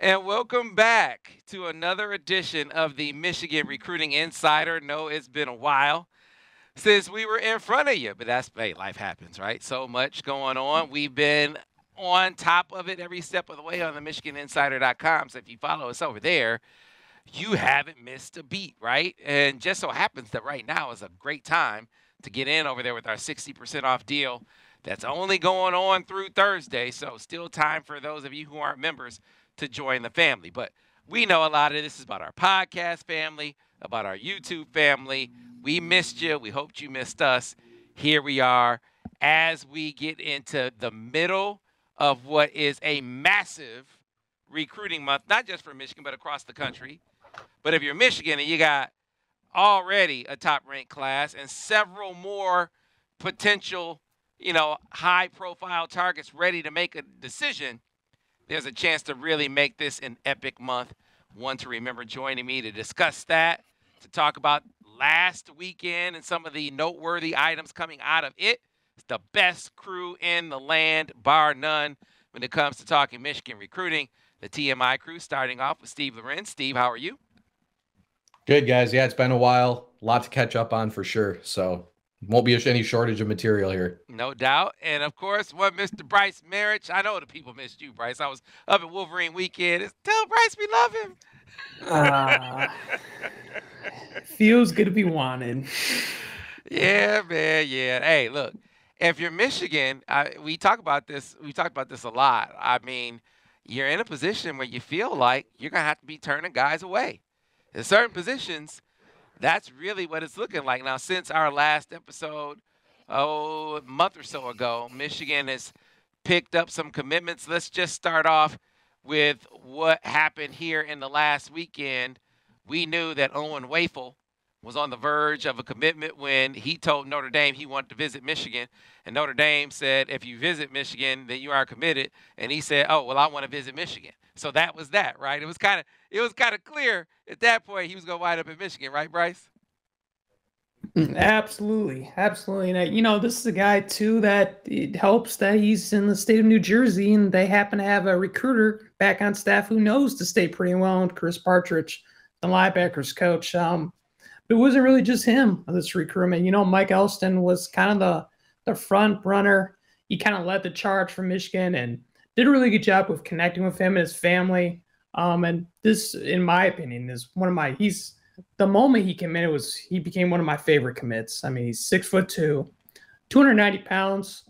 And welcome back to another edition of the Michigan Recruiting Insider. No, it's been a while since we were in front of you, but that's, hey, life happens, right? So much going on. We've been on top of it every step of the way on the MichiganInsider.com. So if you follow us over there, you haven't missed a beat, right? And just so happens that right now is a great time to get in over there with our 60% off deal that's only going on through Thursday. So still time for those of you who aren't members to join the family. But we know a lot of this is about our podcast family, about our YouTube family. We missed you. We hoped you missed us. Here we are as we get into the middle of what is a massive recruiting month, not just for Michigan, but across the country. But if you're Michigan and you got already a top-ranked class and several more potential, high-profile targets ready to make a decision, there's a chance to really make this an epic month. One to remember. Joining me to discuss that, to talk about last weekend and some of the noteworthy items coming out of it. It's the best crew in the land, bar none, when it comes to talking Michigan recruiting. The TMI crew, starting off with Steve Lorenz. Steve, how are you? Good, guys. Yeah, it's been a while. A lot to catch up on for sure. So won't be any shortage of material here. No doubt. And, of course, one Mr. Brice Marich. I know the people missed you, Brice. I was up at Wolverine weekend. Tell Brice we love him. Feels good to be wanted. Yeah, man. Yeah. Hey, look, if you're Michigan, we talk about this. We talk about this a lot. I mean, you're in a position where you feel like you're going to have to be turning guys away. In certain positions, that's really what it's looking like. Now, since our last episode, a month or so ago, Michigan has picked up some commitments. Let's just start off with what happened here in the last weekend. We knew that Owen Wafle was on the verge of a commitment when he told Notre Dame he wanted to visit Michigan. And Notre Dame said, if you visit Michigan, then you are committed. And he said, oh, well, I want to visit Michigan. So that was that, right? It was kind of clear at that point he was going to wind up in Michigan, right, Brice? Absolutely. And, this is a guy, too, that it helps that he's in the state of New Jersey, and they happen to have a recruiter back on staff who knows the state pretty well, and Chris Partridge, the linebackers coach. But it wasn't really just him, this recruitment. Mike Elston was kind of the front runner. He kind of led the charge for Michigan and did a really good job with connecting with him and his family. And this, in my opinion, is the moment he committed he became one of my favorite commits. I mean, he's 6'2", 290 pounds.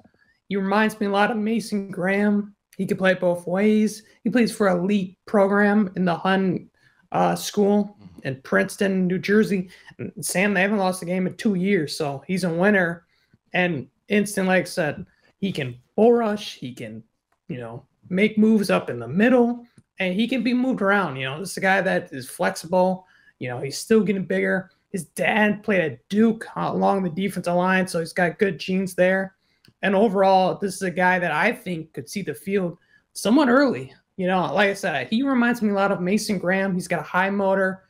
He reminds me a lot of Mason Graham. He can play both ways. He plays for an elite program in the Hun school in Princeton, New Jersey. And Sam, they haven't lost a game in 2 years, so he's a winner. And instant, like I said, he can bull rush. He can, make moves up in the middle, and he can be moved around. This is a guy that is flexible. He's still getting bigger. His dad played at Duke along the defensive line, so he's got good genes there. And overall, this is a guy that I think could see the field somewhat early. Like I said, he reminds me a lot of Mason Graham. He's got a high motor,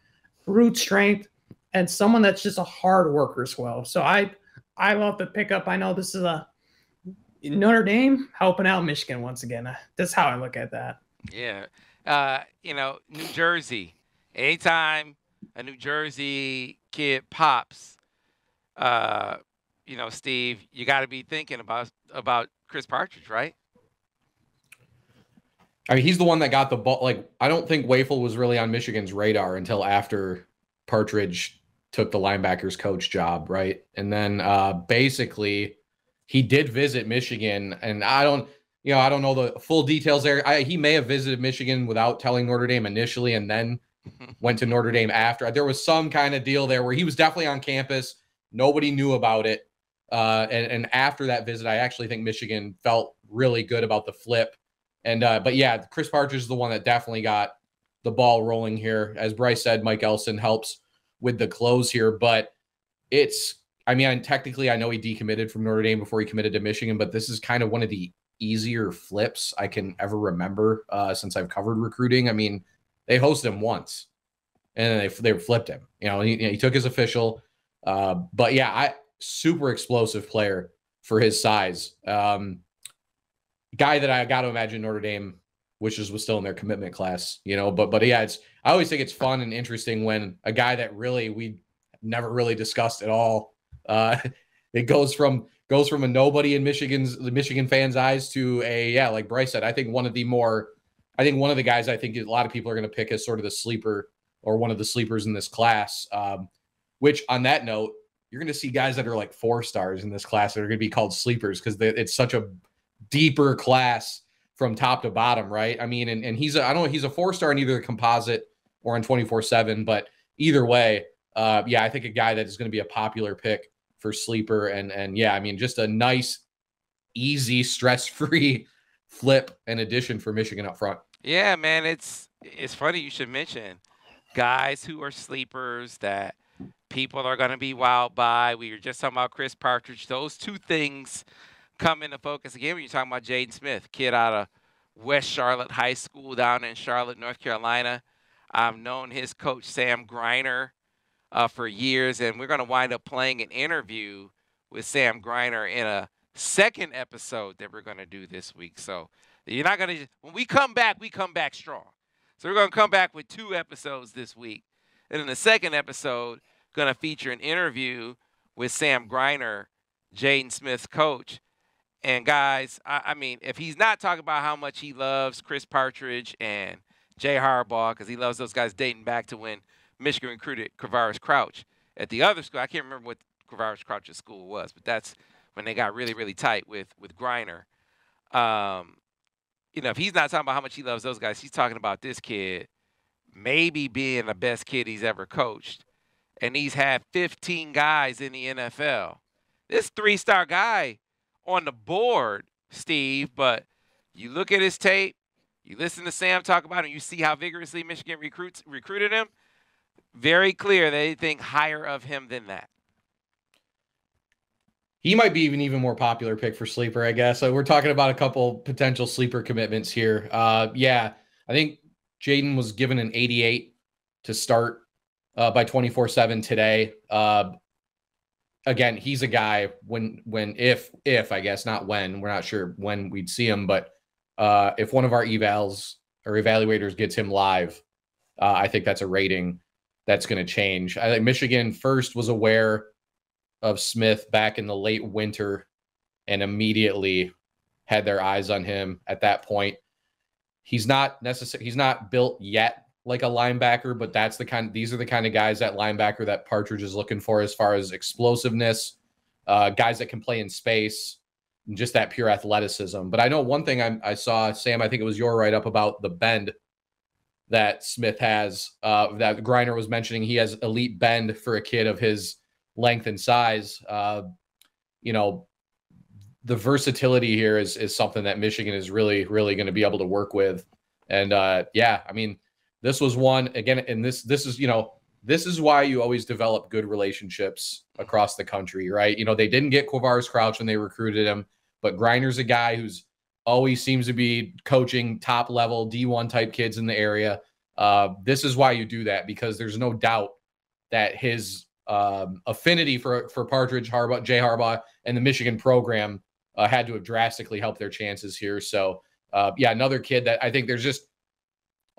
root strength, and someone that's just a hard worker as well. So I love the pickup. I know this is a Notre Dame helping out Michigan once again. That's how I look at that. Yeah. New Jersey, anytime a New Jersey kid pops, Steve, you got to be thinking about Chris Partridge, right? I mean, he's the one that got the ball. Like, I don't think Wafle was really on Michigan's radar until after Partridge took the linebackers coach job, right? And then basically he did visit Michigan, and I don't know the full details there. He may have visited Michigan without telling Notre Dame initially and then went to Notre Dame after. There was some kind of deal there where he was definitely on campus. Nobody knew about it. And after that visit, I actually think Michigan felt really good about the flip. And but yeah, Chris Partridge is the one that definitely got the ball rolling here. As Brice said, Mike Elston helps with the close here, but technically I know he decommitted from Notre Dame before he committed to Michigan, but this is kind of one of the easier flips I can ever remember since I've covered recruiting. I mean, they hosted him once and then they flipped him. He took his official, but yeah, super explosive player for his size. Guy that I got to imagine Notre Dame wishes was still in their commitment class, but yeah, I always think it's fun and interesting when a guy that really we never really discussed at all, it goes from a nobody in the Michigan fans' eyes to like Bryce said, I think one of the guys I think a lot of people are going to pick as sort of the sleeper or one of the sleepers in this class, which on that note, you're going to see guys that are like 4 stars in this class that are going to be called sleepers because it's such a deeper class from top to bottom, right? I mean, and he's I don't know, he's a 4-star in either the composite or on 24/7, but either way, I think a guy that is going to be a popular pick for sleeper, and yeah, I mean, just a nice, easy, stress-free flip and addition for Michigan up front. Yeah, man, it's funny you should mention guys who are sleepers that people are going to be wowed by. We were just talking about Chris Partridge. Those two things come into focus again when you're talking about Jaden Smith, kid out of West Charlotte High School down in Charlotte, North Carolina. I've known his coach, Sam Griner, for years, and we're going to wind up playing an interview with Sam Griner in a second episode that we're going to do this week. So you're not going to – when we come back strong. So we're going to come back with 2 episodes this week. And in the second episode, going to feature an interview with Sam Griner, Jaden Smith's coach. And guys, I mean, if he's not talking about how much he loves Chris Partridge and Jay Harbaugh, because he loves those guys dating back to when Michigan recruited Quavaris Crouch at the other school. I can't remember what Quavaris Crouch's school was, but that's when they got really, really tight with Griner. If he's not talking about how much he loves those guys, he's talking about this kid maybe being the best kid he's ever coached. And he's had 15 guys in the NFL. This 3-star guy on the board, Steve, but you look at his tape, you listen to Sam talk about him, you see how vigorously Michigan recruited him. Very clear they think higher of him than that. He might be even more popular pick for sleeper, I guess. So we're talking about a couple potential sleeper commitments here. I think Jaden was given an 88 to start by 24/7 today. Again, he's a guy if I guess, not when, we're not sure when we'd see him, but if one of our evals or evaluators gets him live, I think that's a rating that's going to change. I think Michigan first was aware of Smith back in the late winter and immediately had their eyes on him at that point. He's not built yet like a linebacker, but these are the kind of guys at linebacker that Partridge is looking for as far as explosiveness, guys that can play in space, and just that pure athleticism. But I know one thing I saw, Sam, I think it was your write-up about the bend that Smith has, that Griner was mentioning. He has elite bend for a kid of his length and size. The versatility here is something that Michigan is really, really going to be able to work with. And I mean, this was one again, and this is why you always develop good relationships across the country, right? They didn't get Quavaris Crouch when they recruited him, but Griner's a guy who's always seems to be coaching top level D1 type kids in the area. This is why you do that, because there's no doubt that his affinity for Partridge, Jay Harbaugh, and the Michigan program had to have drastically helped their chances here. So, another kid that I think there's just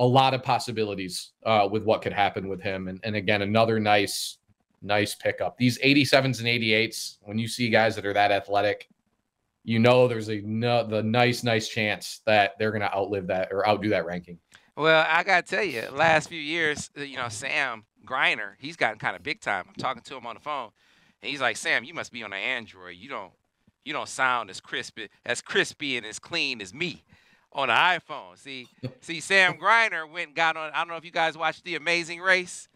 a lot of possibilities with what could happen with him. And again, another nice pickup. These 87s and 88s, when you see guys that are that athletic, there's the nice chance that they're going to outlive that or outdo that ranking. Well, I got to tell you, last few years, Sam Griner, he's gotten kind of big time. I'm talking to him on the phone, and he's like, Sam, you must be on an Android. You don't sound as crispy and as clean as me on an iPhone. See, Sam Griner went and got on. I don't know if you guys watched The Amazing Race.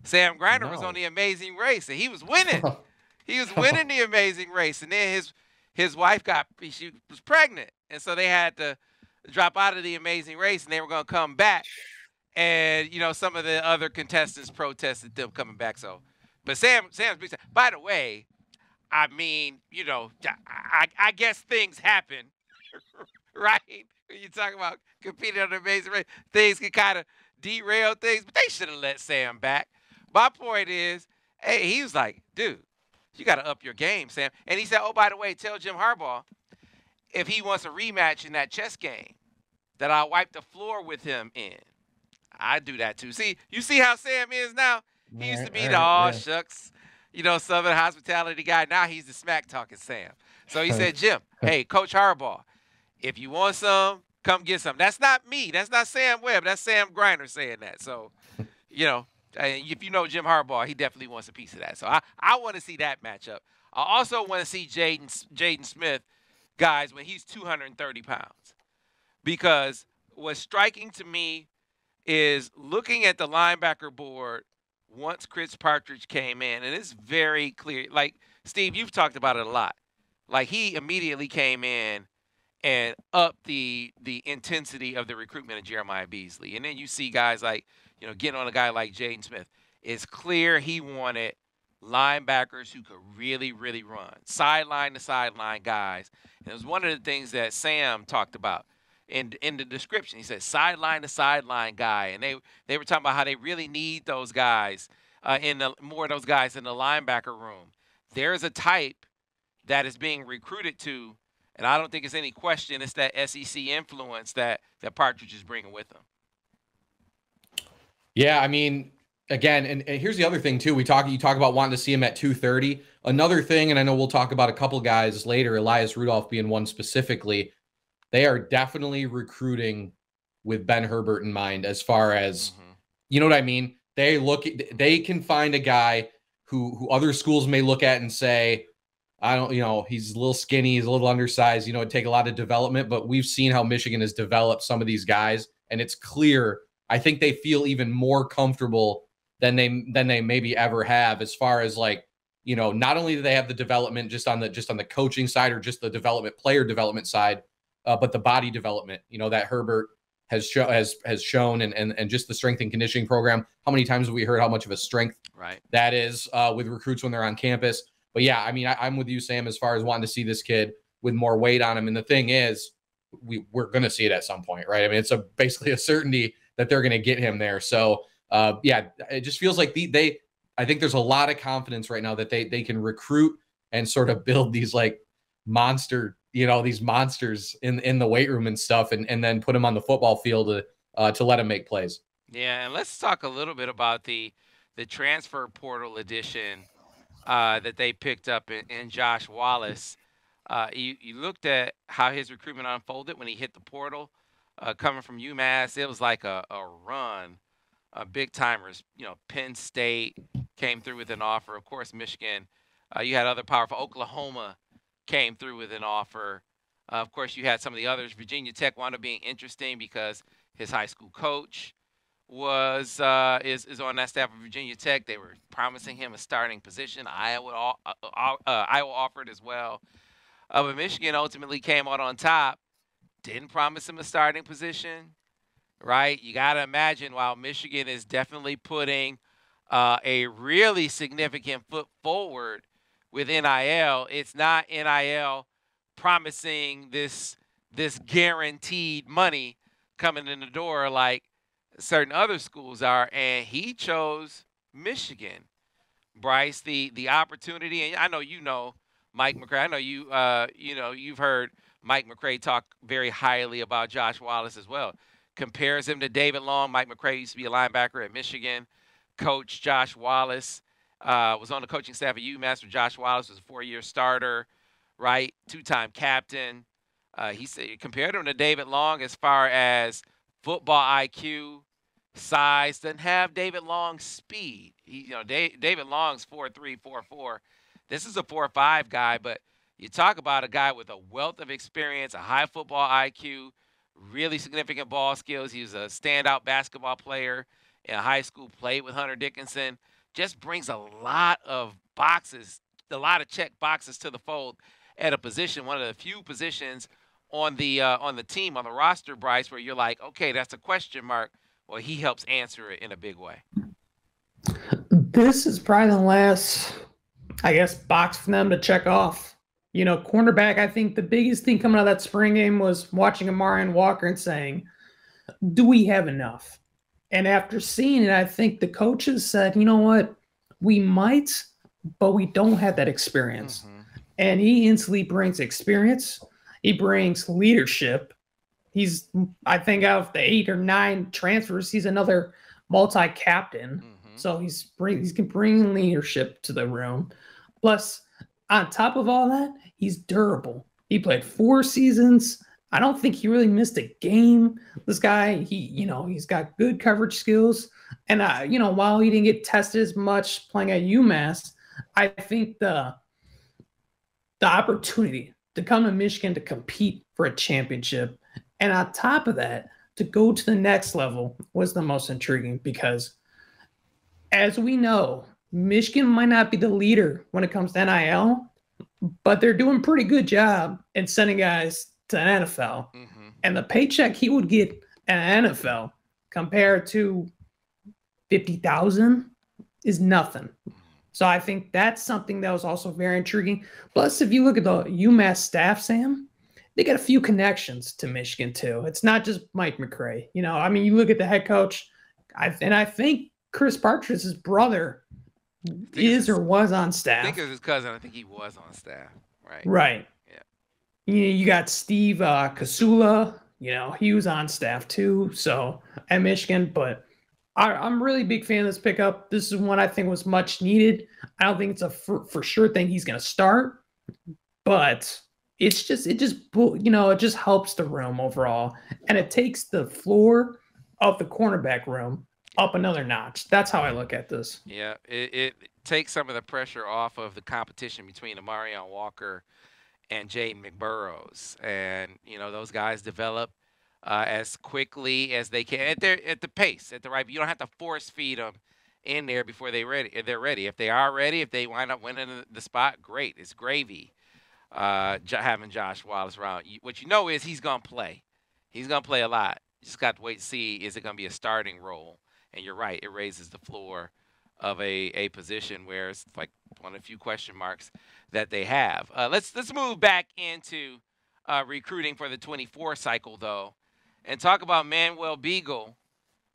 Sam Griner was on The Amazing Race, and he was winning. He was winning The Amazing Race, and then his wife she was pregnant, and so they had to drop out of The Amazing Race, and they were going to come back. And, some of the other contestants protested them coming back. So, but Sam's big time. By the way, I mean, I guess things happen, right? When you talk about competing on The Amazing Race, things can kind of derail things, but they should have let Sam back. My point is, hey, he was like, dude, you got to up your game, Sam. And he said, oh, by the way, tell Jim Harbaugh if he wants a rematch in that chess game, that I wipe the floor with him in. I do that too. See, you see how Sam is now? He used to be the shucks, Southern hospitality guy. Now he's the smack talking Sam. So he said, Jim, hey, Coach Harbaugh, if you want some, come get some. That's not me. That's not Sam Webb. That's Sam Griner saying that. So, if you know Jim Harbaugh, he definitely wants a piece of that. So I want to see that matchup. I also want to see Jaden Smith, guys, when he's 230 pounds. Because what's striking to me is looking at the linebacker board once Chris Partridge came in, and it's very clear. Like, Steve, you've talked about it a lot. Like, he immediately came in and upped the intensity of the recruitment of Jeremiah Beasley. And then you see guys like, getting on a guy like Jaden Smith. It's clear he wanted linebackers who could really, really run. Sideline to sideline guys. And it was one of the things that Sam talked about in the description. He said sideline to sideline guy. And they were talking about how they really need those guys, more of those guys in the linebacker room. There's a type that is being recruited to, and I don't think it's any question, it's that SEC influence that Partridge is bringing with him. Yeah, I mean, again, and here's the other thing too. You talk about wanting to see him at 230. Another thing, and I know we'll talk about a couple guys later, Elias Rudolph being one specifically. They are definitely recruiting with Ben Herbert in mind, as far as, you know what I mean? They can find a guy who other schools may look at and say, he's a little skinny, he's a little undersized, it'd take a lot of development, but we've seen how Michigan has developed some of these guys, and it's clear. I think they feel even more comfortable than they maybe ever have, as far as not only do they have the development just on the coaching side or just the player development side, but the body development, that Herbert has shown and just the strength and conditioning program. How many times have we heard how much of a strength that is with recruits when they're on campus? But yeah, I mean, I'm with you, Sam, as far as wanting to see this kid with more weight on him. And the thing is, we're going to see it at some point, right? I mean, it's basically a certainty that they're going to get him there. So it just feels like I think there's a lot of confidence right now that they can recruit and sort of build these these monsters in the weight room and stuff, and then put them on the football field to let them make plays. Yeah, and let's talk a little bit about the transfer portal edition that they picked up in Josh Wallace. You looked at how his recruitment unfolded when he hit the portal, coming from UMass. It was like a run. Big timers, Penn State came through with an offer. Of course, Michigan. You had other powerful. Oklahoma came through with an offer. Of course, you had some of the others. Virginia Tech wound up being interesting because his high school coach is on that staff of Virginia Tech. They were promising him a starting position. Iowa offered as well. But Michigan ultimately came out on top. Didn't promise him a starting position, right? You got to imagine, while Michigan is definitely putting a really significant foot forward with NIL, it's not NIL promising this guaranteed money coming in the door like certain other schools are, and he chose Michigan. Bryce, the opportunity, and I know Mike McCray. I know you've heard Mike McCray talk very highly about Josh Wallace as well. Compares him to David Long. Mike McCray used to be a linebacker at Michigan. Coach Josh Wallace was on the coaching staff at UMass, where Josh Wallace was a 4-year starter, right? 2-time captain. He said compared him to David Long as far as football IQ, size. Doesn't have David Long's speed. David Long's 4'3", 4'4". This is a 4'5" guy, but you talk about a guy with a wealth of experience, a high football IQ, really significant ball skills. He was a standout basketball player in high school, played with Hunter Dickinson. Just brings a lot of check boxes to the fold at a position, one of the few positions on the team, on the roster, Bryce, where you're like, okay, that's a question mark. Well, he helps answer it in a big way. This is probably the last, box for them to check off. Cornerback, I think the biggest thing coming out of that spring game was watching Amarian Walker and saying, do we have enough? And after seeing it, I think the coaches said, you know what, we might, but we don't have that experience. Mm-hmm. And he instantly brings experience. He brings leadership. He's, I think, out of the 8 or 9 transfers, he's another multi-captain. So he can bring leadership to the room. Plus, on top of all that, he's durable. He played 4 seasons. I don't think he really missed a game. This guy, he's got good coverage skills. And, while he didn't get tested as much playing at UMass, I think the opportunity to come to Michigan to compete for a championship, and on top of that, to go to the next level was the most intriguing because, as we know, Michigan might not be the leader when it comes to NIL, but they're doing a pretty good job in sending guys to the NFL. And the paycheck he would get in the NFL compared to $50,000 is nothing. So I think that's something that was also very intriguing. Plus, if you look at the UMass staff, Sam, they got a few connections to Michigan too. It's not just Mike McCray. You look at the head coach, and I think Chris Partridge's brother is or was on staff. I think it was his cousin. I think he was on staff. Right. Right. Yeah. You got Steve Kasula. He was on staff too. So at Michigan, but I'm really big fan of this pickup. This is one I think was much needed. I don't think it's a for sure thing he's going to start, but it just helps the room overall, and it takes the floor of the cornerback room up another notch. That's how I look at this. Yeah, it takes some of the pressure off of the competition between Amarion Walker and Jaden McBurrows, and those guys develop as quickly as they can at the pace, at the right. You don't have to force feed them in there before they're ready. If they are ready, if they wind up winning the spot, great. It's gravy. Having Josh Wallace around. What you know is he's gonna play. He's gonna play a lot. You just got to wait and see, is it gonna be a starting role? And you're right, it raises the floor of a position where it's like one of the few question marks that they have. Let's move back into recruiting for the 24 cycle though, and talk about Manuel Biegel,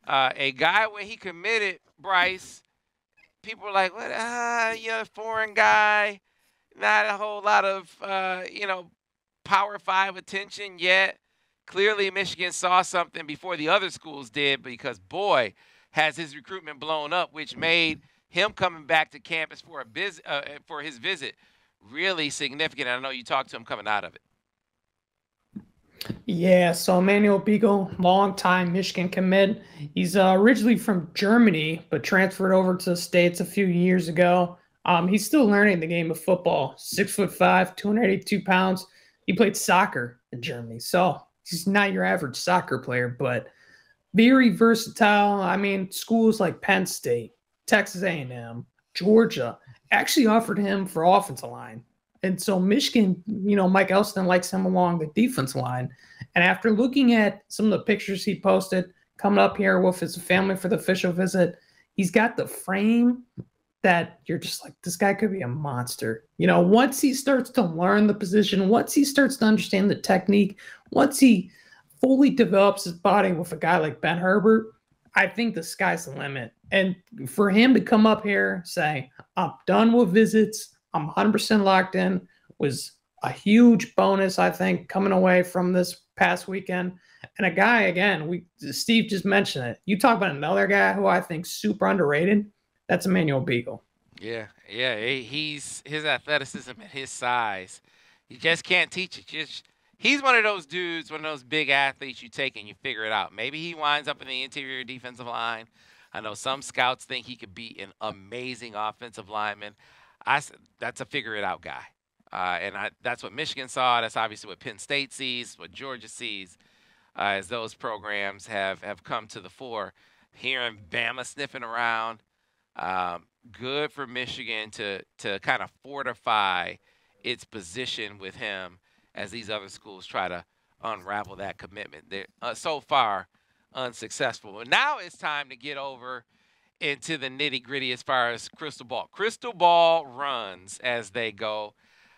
a guy when he committed, Bryce. People were like, "What? Foreign guy." Not a whole lot of, Power 5 attention yet. Clearly, Michigan saw something before the other schools did because, boy, has his recruitment blown up, which made him coming back to campus for his visit really significant. I know you talked to him coming out of it. Yeah, so Manuel Biegel, longtime Michigan commit. He's originally from Germany, but transferred over to the States a few years ago. He's still learning the game of football. 6'5", 282 pounds. He played soccer in Germany, so he's not your average soccer player, but very versatile. I mean, schools like Penn State, Texas A&M, Georgia actually offered him for offensive line. And so Michigan, Mike Elston likes him along the defense line. And after looking at some of the pictures he posted coming up here with his family for the official visit, he's got the frame that you're just like, this guy could be a monster. Once he starts to learn the position, once he starts to understand the technique, once he fully develops his body with a guy like Ben Herbert, I think the sky's the limit. And for him to come up here, say, I'm done with visits, I'm 100% locked in, was a huge bonus, I think, coming away from this past weekend. And a guy, again, Steve just mentioned it. You talk about another guy who I think super underrated. That's Manuel Biegel. Yeah. His athleticism and his size, you just can't teach it. He's one of those dudes, one of those big athletes you take and you figure it out. Maybe he winds up in the interior defensive line. I know some scouts think he could be an amazing offensive lineman. That's a figure it out guy. That's what Michigan saw. That's obviously what Penn State sees, what Georgia sees, as those programs have come to the fore. Hearing Bama sniffing around. Good for Michigan to kind of fortify its position with him as these other schools try to unravel that commitment. They're so far unsuccessful. And now it's time to get over into the nitty-gritty as far as crystal ball runs as they go.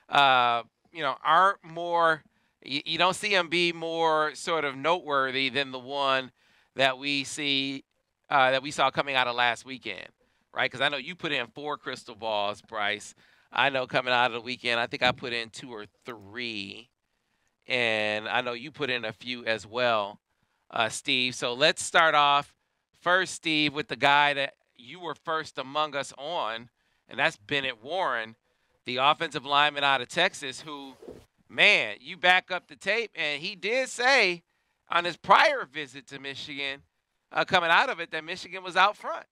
Aren't more you don't see them be more sort of noteworthy than the one that we saw coming out of last weekend. Right, because I know you put in 4 crystal balls, Bryce. I know coming out of the weekend, I think I put in 2 or 3. and I know you put in a few as well, Steve. So let's start off first, Steve, with the guy that you were first among us on, and that's Bennet Warren, the offensive lineman out of Texas, who, man, you back up the tape, and he did say on his prior visit to Michigan, coming out of it, that Michigan was out front.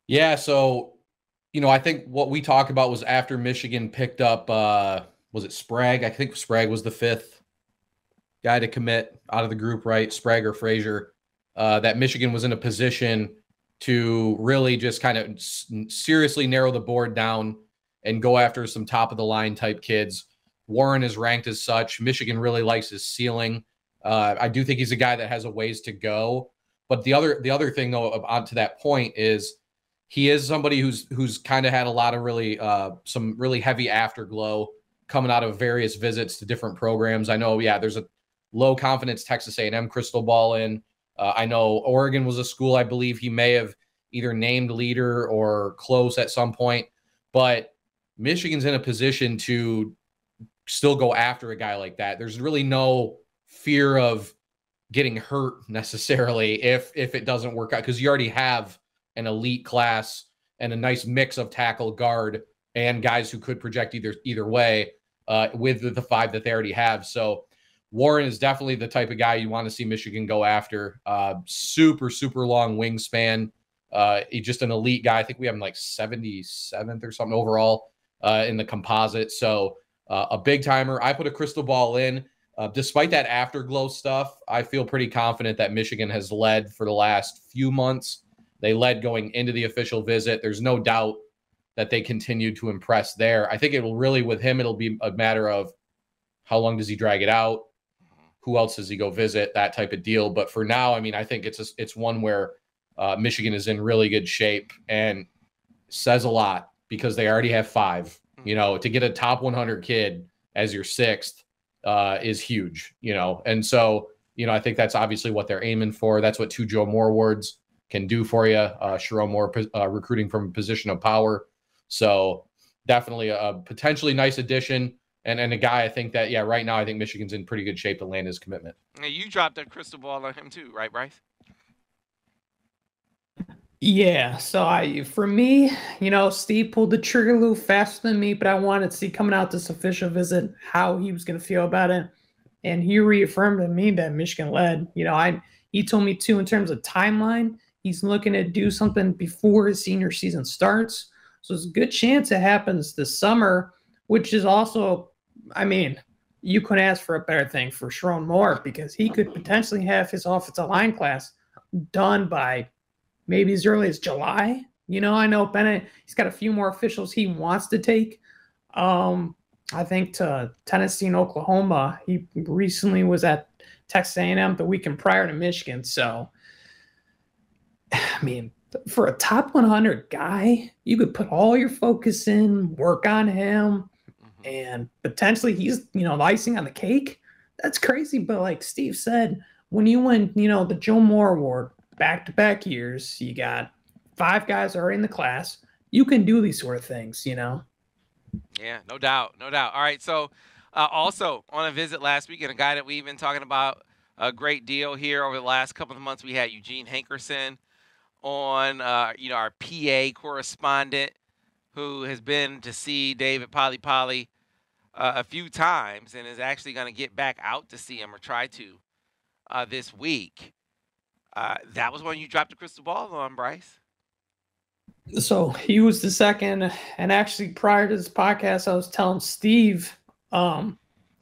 Yeah, so, I think what we talked about was after Michigan picked up, was it Sprague? I think Sprague was the fifth guy to commit out of the group, right? Sprague or Frazier, that Michigan was in a position to really just kind of seriously narrow the board down and go after some top-of-the-line type kids. Warren is ranked as such. Michigan really likes his ceiling. I do think he's a guy that has a ways to go. But the other thing, though, onto that point is he is somebody who's kind of had a lot of really some really heavy afterglow coming out of various visits to different programs. I know, there's a low confidence Texas A&M crystal ball in. I know Oregon was a school I believe he may have either named leader or close at some point. But Michigan's in a position to still go after a guy like that. There's really no fear of getting hurt necessarily if it doesn't work out, because you already have an elite class and a nice mix of tackle, guard, and guys who could project either way with the five that they already have. So Warren is definitely the type of guy you want to see Michigan go after. Super, super long wingspan. He's just an elite guy. I think we have him like 77th or something overall in the composite. So a big timer. I put a crystal ball in. Despite that afterglow stuff, I feel pretty confident that Michigan has led for the last few months. They led going into the official visit. There's no doubt that they continue to impress there. I think with him, it'll be a matter of how long does he drag it out? Who else does he go visit? That type of deal. But for now, I think it's one where Michigan is in really good shape and says a lot because they already have five. To get a top 100 kid as your sixth is huge, And so, I think that's obviously what they're aiming for. That's what two Joe Moore awards can do for you. Sharon Moore recruiting from a position of power. So definitely a potentially nice addition. And a guy I think that, right now I think Michigan's in pretty good shape to land his commitment. And you dropped a crystal ball on him too, right, Bryce? Yeah, so for me, Steve pulled the trigger a little faster than me, but I wanted to see coming out this official visit how he was going to feel about it. And he reaffirmed to me that Michigan led. He told me too in terms of timeline, he's looking to do something before his senior season starts. So there's a good chance it happens this summer, which is also, you couldn't ask for a better thing for Sharon Moore because he could potentially have his offensive line class done by maybe as early as July. I know Bennett, he's got a few more officials he wants to take. I think to Tennessee and Oklahoma. He recently was at Texas A&M the weekend prior to Michigan. So, for a top 100 guy, you could put all your focus in, work on him, and potentially he's, the icing on the cake. That's crazy. But like Steve said, when you win, the Joe Moore Award, back-to-back years, you got five guys already in the class. You can do these sort of things, Yeah, no doubt. All right, so also on a visit last week, and a guy that we've been talking about a great deal here over the last couple of months, we had Eugene Hankerson on, our PA correspondent who has been to see Deyvid Palepale a few times and is actually going to get back out to see him or try to this week. That was when you dropped the crystal ball on, Bryce. So he was the second, and actually prior to this podcast, I was telling Steve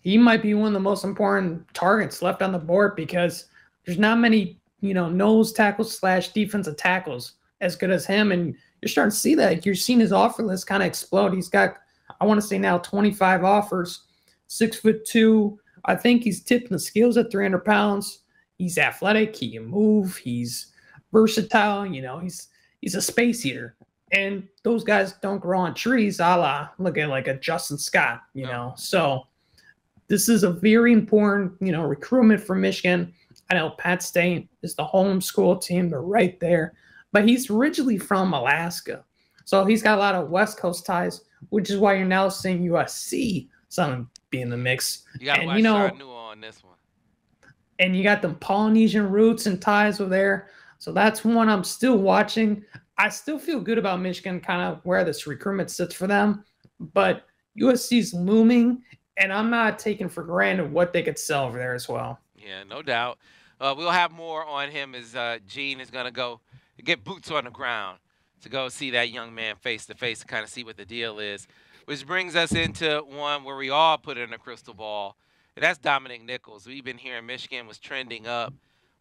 he might be one of the most important targets left on the board because there's not many, nose tackles / defensive tackles as good as him, and you're starting to see that. You're seeing his offer list kind of explode. He's got, I want to say now, 25 offers, 6'2". I think he's tipping the scales at 300 pounds. He's athletic. He can move. He's versatile. He's a space eater. And those guys don't grow on trees, look at like a Justin Scott, So this is a very important, recruitment for Michigan. I know Penn State is the home school team. They're right there. But he's originally from Alaska. So he's got a lot of West Coast ties, which is why you're now seeing USC selling be in the mix. You got to And, watch Charnua on this one. And you got the Polynesian roots and ties over there. So that's one I'm still watching. I still feel good about Michigan, kind of where this recruitment sits for them. But USC's looming, and I'm not taking for granted what they could sell over there as well. Yeah, no doubt. We'll have more on him as Gene is going to go get boots on the ground to go see that young man face to face to kind of see what the deal is. Which brings us into one where we all put in a crystal ball. And that's Dominic Nichols. We've been hearing Michigan was trending up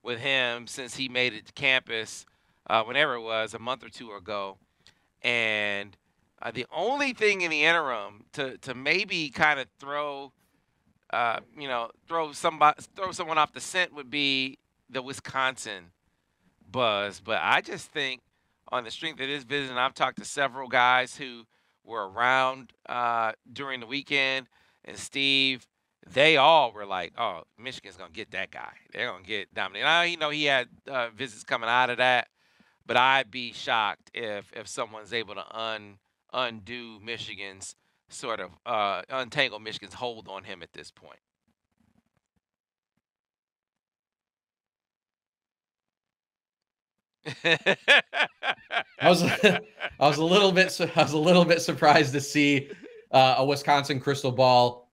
with him since he made it to campus, whenever it was, a month or two ago. And the only thing in the interim to maybe kind of throw someone off the scent would be the Wisconsin buzz. But I just think on the strength of this visit, and I've talked to several guys who were around during the weekend, and Steve, they all were like, oh, Michigan's going to get that guy. They're going to get Dominic. Now, he had visits coming out of that, but I'd be shocked if someone's able to undo Michigan's sort of untangle Michigan's hold on him at this point. I was a little bit surprised to see a Wisconsin crystal ball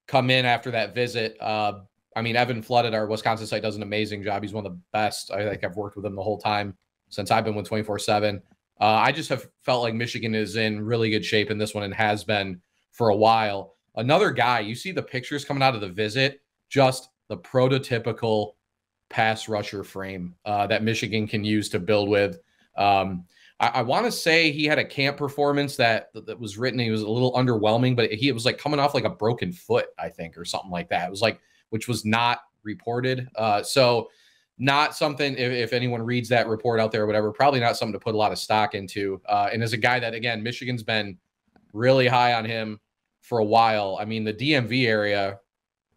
come in after that visit. I mean, Evan Flood at our Wisconsin site does an amazing job. He's one of the best. I think I've worked with him the whole time since I've been with 24/7. I just have felt like Michigan is in really good shape in this one and has been for a while. Another guy, you see the pictures coming out of the visit, just the prototypical pass rusher frame that Michigan can use to build with. I want to say he had a camp performance that was written. He was a little underwhelming, but it was like coming off like a broken foot, I think, or something like that. It was like, which was not reported. So not something, if anyone reads that report out there or whatever, probably not something to put a lot of stock into. And as a guy that, again, Michigan's been really high on him for a while. I mean, the DMV area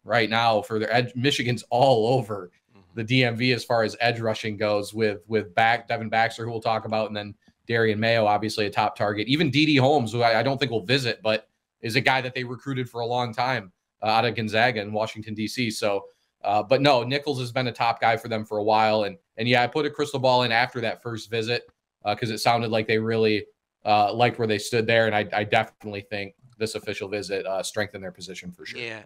right now for their edge, Michigan's all over the DMV as far as edge rushing goes with Devin Baxter, who we'll talk about, and then Darian Mayo, obviously a top target. Even D.D. Holmes, who I don't think will visit, but is a guy that they recruited for a long time out of Gonzaga in Washington, D.C. So, but no, Nichols has been a top guy for them for a while. And yeah, I put a crystal ball in after that first visit because it sounded like they really liked where they stood there. And I definitely think this official visit strengthened their position for sure. Yeah,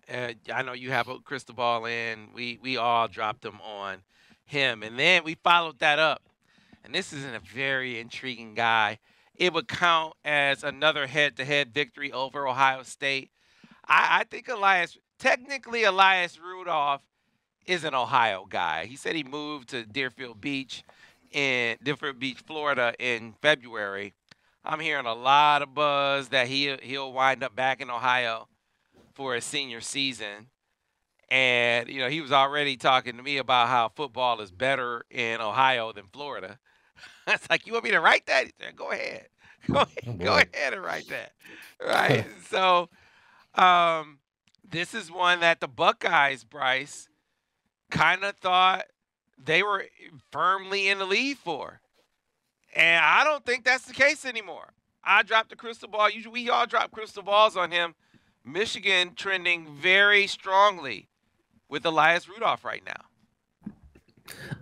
I know you have a crystal ball in. We all dropped them on him. And then we followed that up. And this isn't a very intriguing guy. It would count as another head-to-head victory over Ohio State. I think Elias Rudolph is an Ohio guy. He said he moved to Deerfield Beach, Florida in February. I'm hearing a lot of buzz that he'll wind up back in Ohio for his senior season. And, he was already talking to me about how football is better in Ohio than Florida. It's like, you want me to write that? He said, go ahead. Go ahead and write that. Right. So this is one that the Buckeyes, Bryce, kind of thought they were firmly in the lead for. And I don't think that's the case anymore. I dropped the crystal ball. We all drop crystal balls on him. Michigan trending very strongly with Elias Rudolph right now.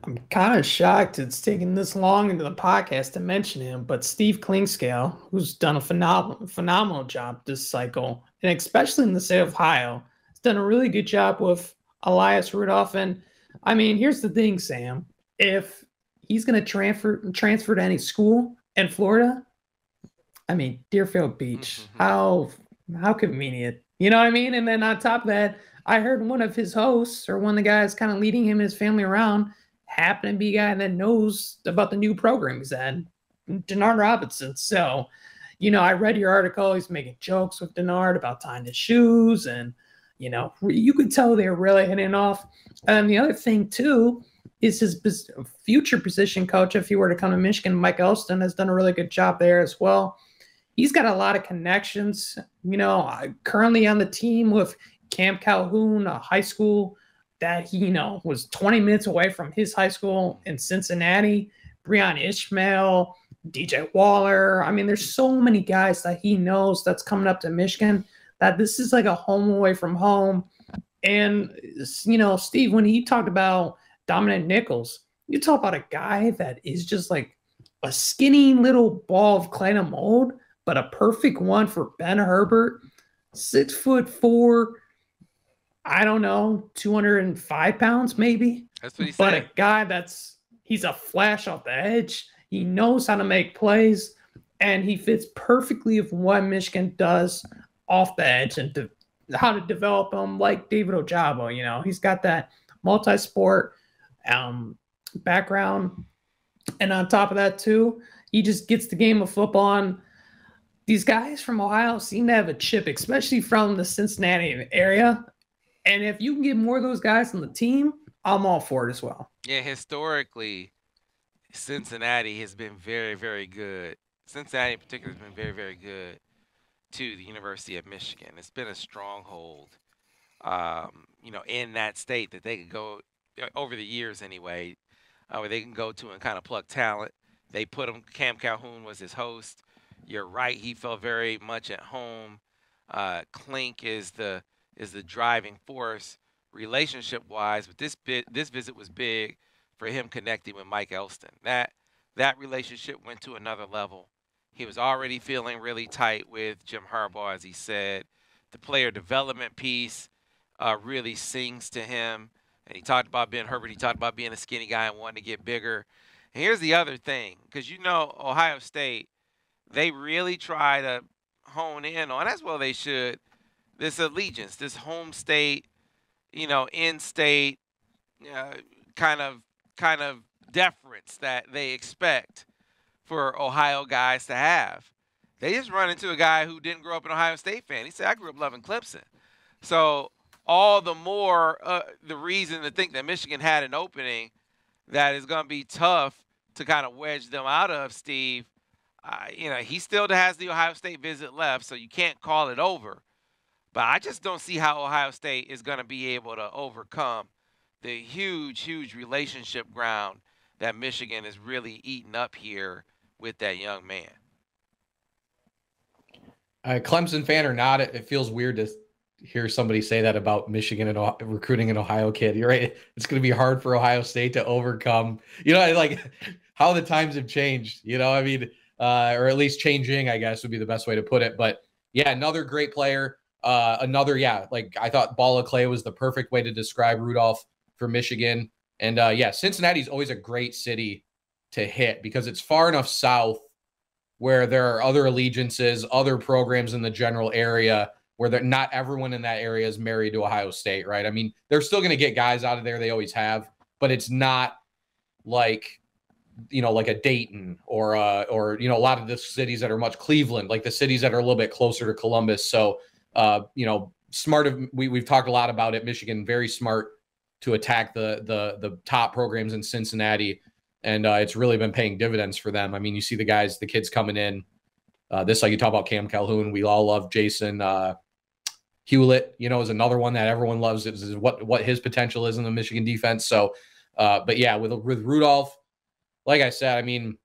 I'm kind of shocked it's taken this long into the podcast to mention him, but Steve Klingscale, who's done a phenomenal job this cycle, and especially in the state of Ohio, has done a really good job with Elias Rudolph. And I mean, here's the thing, Sam. If he's going to transfer to any school in Florida, I mean, Deerfield Beach, how convenient. You know what I mean? And then on top of that, I heard one of his hosts or one of the guys kind of leading him and his family around happened to be a guy that knows about the new program he's at, Denard Robinson. So, I read your article. He's making jokes with Denard about tying his shoes. And, you could tell they were really hitting off. And the other thing, too, is his future position coach, if he were to come to Michigan, Mike Elston, has done a really good job there as well. He's got a lot of connections, currently on the team with Cam Calhoun, a high school that he, was 20 minutes away from his high school in Cincinnati, Breon Ishmael, DJ Waller. I mean, there's so many guys that he knows that's coming up to Michigan that this is like a home away from home. And, you know, Steve, when he talked about Dominic Nichols, you talk about a guy that is just like a skinny little ball of clay and mold, but a perfect one for Ben Herbert. 6'4", I don't know, 205 pounds maybe. That's what he But said. a guy he's a flash off the edge. He knows how to make plays, and he fits perfectly with what Michigan does off the edge and how to develop him like David Ojabo. You know, he's got that multi-sport background. And on top of that, too, he just gets the game of football on. These guys from Ohio seem to have a chip, especially from the Cincinnati area. And if you can get more of those guys on the team, I'm all for it as well. Yeah, historically, Cincinnati has been very, very good. Cincinnati in particular has been very, very good to the University of Michigan. It's been a stronghold, you know, in that state that they could go over the years anyway, where they can go to and kind of pluck talent. They put him. Cam Calhoun was his host. You're right. He felt very much at home. Clink is the driving force relationship-wise, but this visit was big for him connecting with Mike Elston. That relationship went to another level. He was already feeling really tight with Jim Harbaugh, as he said. The player development piece really sings to him. And he talked about being Herbert. He talked about being a skinny guy and wanting to get bigger. And here's the other thing, because you know Ohio State, they really try to hone in on, as well they should, this allegiance, this home state, you know, in-state kind of deference that they expect for Ohio guys to have. They just run into a guy who didn't grow up an Ohio State fan. He said, I grew up loving Clemson. So all the more the reason to think that Michigan had an opening that is going to be tough to kind of wedge them out of, Steve. You know, he still has the Ohio State visit left, so you can't call it over. But I just don't see how Ohio State is going to be able to overcome the huge, huge relationship ground that Michigan is really eating up here with that young man. Clemson fan or not, it feels weird to hear somebody say that about Michigan and recruiting an Ohio kid. You're right. It's going to be hard for Ohio State to overcome, you know, like how the times have changed, you know, I mean, or at least changing, I guess would be the best way to put it. But yeah, another great player. Like I thought Ball of Clay was the perfect way to describe Rudolph for Michigan. And Cincinnati's always a great city to hit because it's far enough south where there are other allegiances, other programs in the general area where not everyone in that area is married to Ohio State, right? I mean, they're still going to get guys out of there. They always have, but it's not like, you know, like a Dayton or, you know, a lot of the cities that are much Cleveland, like the cities that are a little bit closer to Columbus. So, you know, we've talked a lot about it. Michigan, very smart to attack the top programs in Cincinnati. And it's really been paying dividends for them. I mean, you see the kids coming in. Like you talk about Cam Calhoun. We all love Jason Hewlett, you know, is another one that everyone loves. Is what his potential is in the Michigan defense. So, but yeah, with Rudolph, like I said, I mean,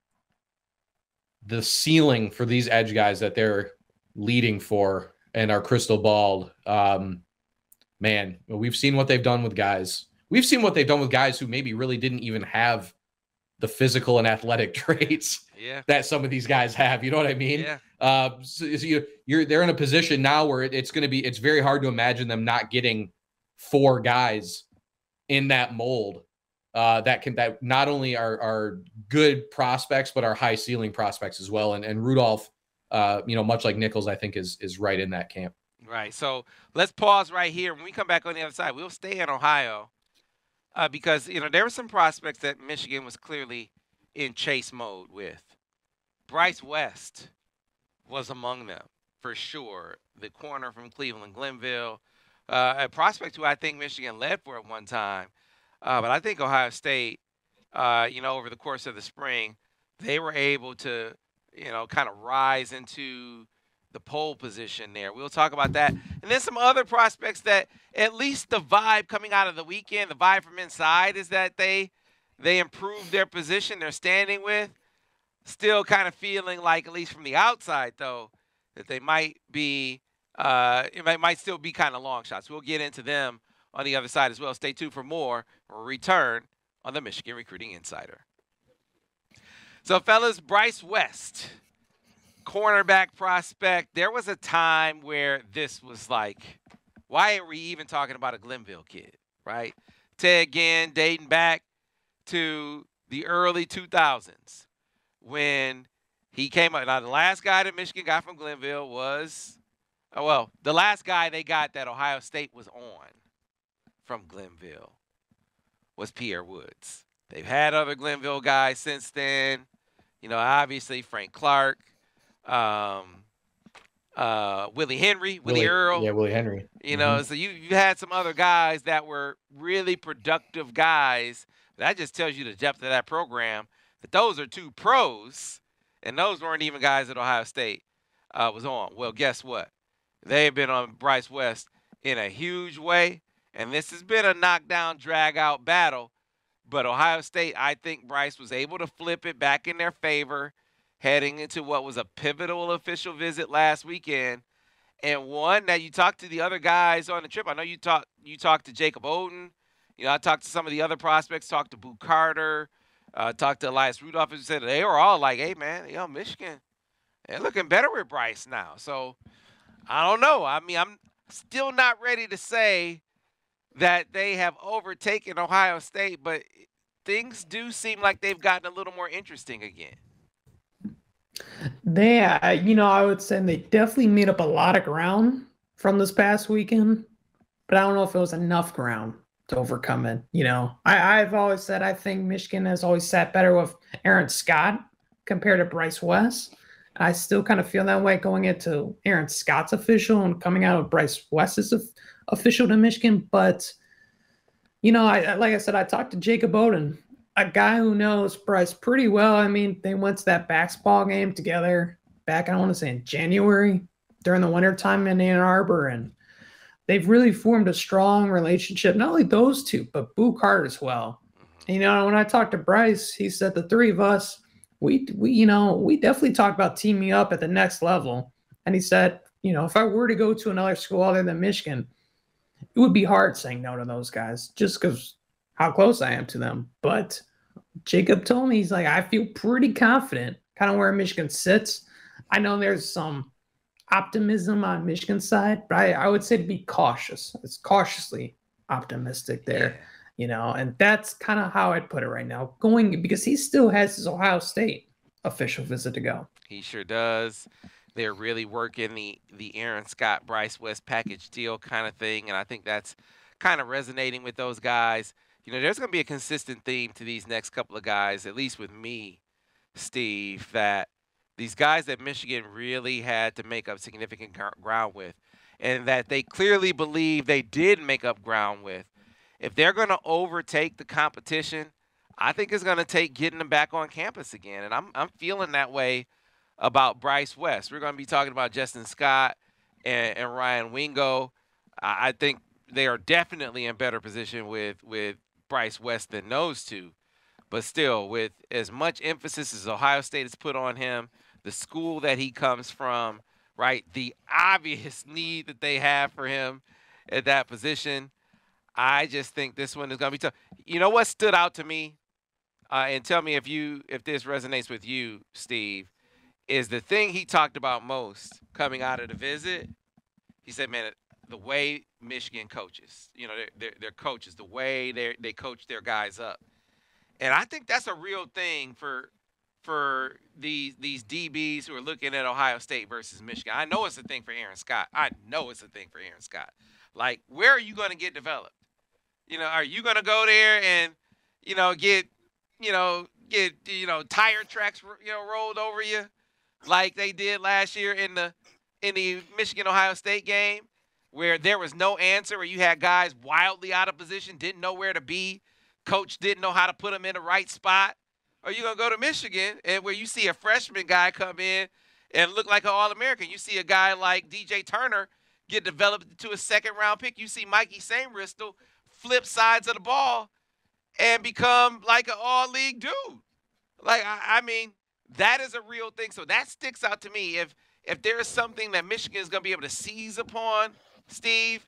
the ceiling for these edge guys that they're leading for and are crystal balled, man, we've seen what they've done with guys. We've seen what they've done with guys who maybe really didn't even have the physical and athletic traits that some of these guys have. You know what I mean? Yeah. So they're in a position now where it's very hard to imagine them not getting 4 guys in that mold that not only are good prospects, but are high ceiling prospects as well. And Rudolph, you know, much like Nichols, I think is right in that camp. Right. So let's pause right here. When we come back on the other side, we'll stay in Ohio because, you know, there were some prospects that Michigan was clearly in chase mode with. Bryce West was among them for sure. The corner from Cleveland Glenville, a prospect who I think Michigan led for at one time. But I think Ohio State, you know, over the course of the spring, they were able to, you know, kind of rise into the pole position there. We'll talk about that. And then some other prospects that at least the vibe coming out of the weekend, the vibe from inside is that they improved their position they're standing with. Still kind of feeling like, at least from the outside, though, that they might be It might still be kind of long shots. We'll get into them on the other side as well. Stay tuned for more. We'll return on the Michigan Recruiting Insider. So, fellas, Bryce West, cornerback prospect. There was a time where this was like, why are we even talking about a Glenville kid, right? Ted Ginn dating back to the early 2000s when he came up. Now, the last guy that Michigan got from Glenville was, the last guy they got that Ohio State was on from Glenville was Pierre Woods. They've had other Glenville guys since then. You know, obviously Frank Clark, Willie Henry, Willie Earl. Yeah, Willie Henry. You know, so you had some other guys that were really productive guys. That just tells you the depth of that program. That those are two pros, and those weren't even guys that Ohio State was on. Well, guess what? They have been on Bryce West in a huge way, and this has been a knockdown, drag-out battle. But Ohio State, I think Bryce was able to flip it back in their favor heading into what was a pivotal official visit last weekend. And one that you talked to the other guys on the trip. I know you talked to Jacob Oden. You know, I talked to some of the other prospects, talked to Boo Carter, talked to Elias Rudolph, and said they were all like, hey, man, Michigan, they're looking better with Bryce now. So, I don't know. I mean, I'm still not ready to say that they have overtaken Ohio State, but things do seem like they've gotten a little more interesting again. I would say they definitely made up a lot of ground from this past weekend, but I don't know if it was enough ground to overcome it. You know, I've always said I think Michigan has always sat better with Aaron Scott compared to Bryce West. I still kind of feel that way going into Aaron Scott's official and coming out of Bryce West's official to Michigan. But, you know, like I said, I talked to Jacob Oden, a guy who knows Bryce pretty well. I mean, they went to that basketball game together back, I want to say, in January during the wintertime in Ann Arbor. And they've really formed a strong relationship, not only those two, but Boo Carter as well. And, you know, when I talked to Bryce, he said the three of us, we definitely talked about teaming up at the next level. And he said, you know, if I were to go to another school other than Michigan, it would be hard saying no to those guys just because how close I am to them. But Jacob told me, he's like, I feel pretty confident kind of where Michigan sits. I know there's some optimism on Michigan's side, but I would say to be cautious. It's cautiously optimistic there. You know, and that's kind of how I'd put it right now. Because he still has his Ohio State official visit to go. He sure does. They're really working the Aaron Scott, Bryce West package deal kind of thing, and I think that's kind of resonating with those guys. You know, there's going to be a consistent theme to these next couple of guys, at least with me, Steve, that these guys that Michigan really had to make up significant ground with, and that they clearly believe they did make up ground with. If they're going to overtake the competition, I think it's going to take getting them back on campus again. And I'm feeling that way about Bryce West. We're going to be talking about Justin Scott and Ryan Wingo. I think they are definitely in better position with Bryce West than those two. But still, with as much emphasis as Ohio State has put on him, the school that he comes from, right, the obvious need that they have for him at that position, I just think this one is going to be tough. You know what stood out to me, and tell me if this resonates with you, Steve, is the thing he talked about most coming out of the visit. He said, man, the way Michigan coaches, you know, their coaches, the way they coach their guys up. And I think that's a real thing for these DBs who are looking at Ohio State versus Michigan. I know it's a thing for Aaron Scott. Like, where are you going to get developed? You know, are you going to go there and, you know, get tire tracks, rolled over you like they did last year in the Michigan-Ohio State game where there was no answer, where you had guys wildly out of position, didn't know where to be, coach didn't know how to put them in the right spot? Or you going to go to Michigan and where you see a freshman guy come in and look like an All-American. You see a guy like DJ Turner get developed to a second-round pick. You see Mikey Sainristil flip sides of the ball and become like an all-league dude. Like, I mean, that is a real thing. So that sticks out to me. if there is something that Michigan is going to be able to seize upon, Steve,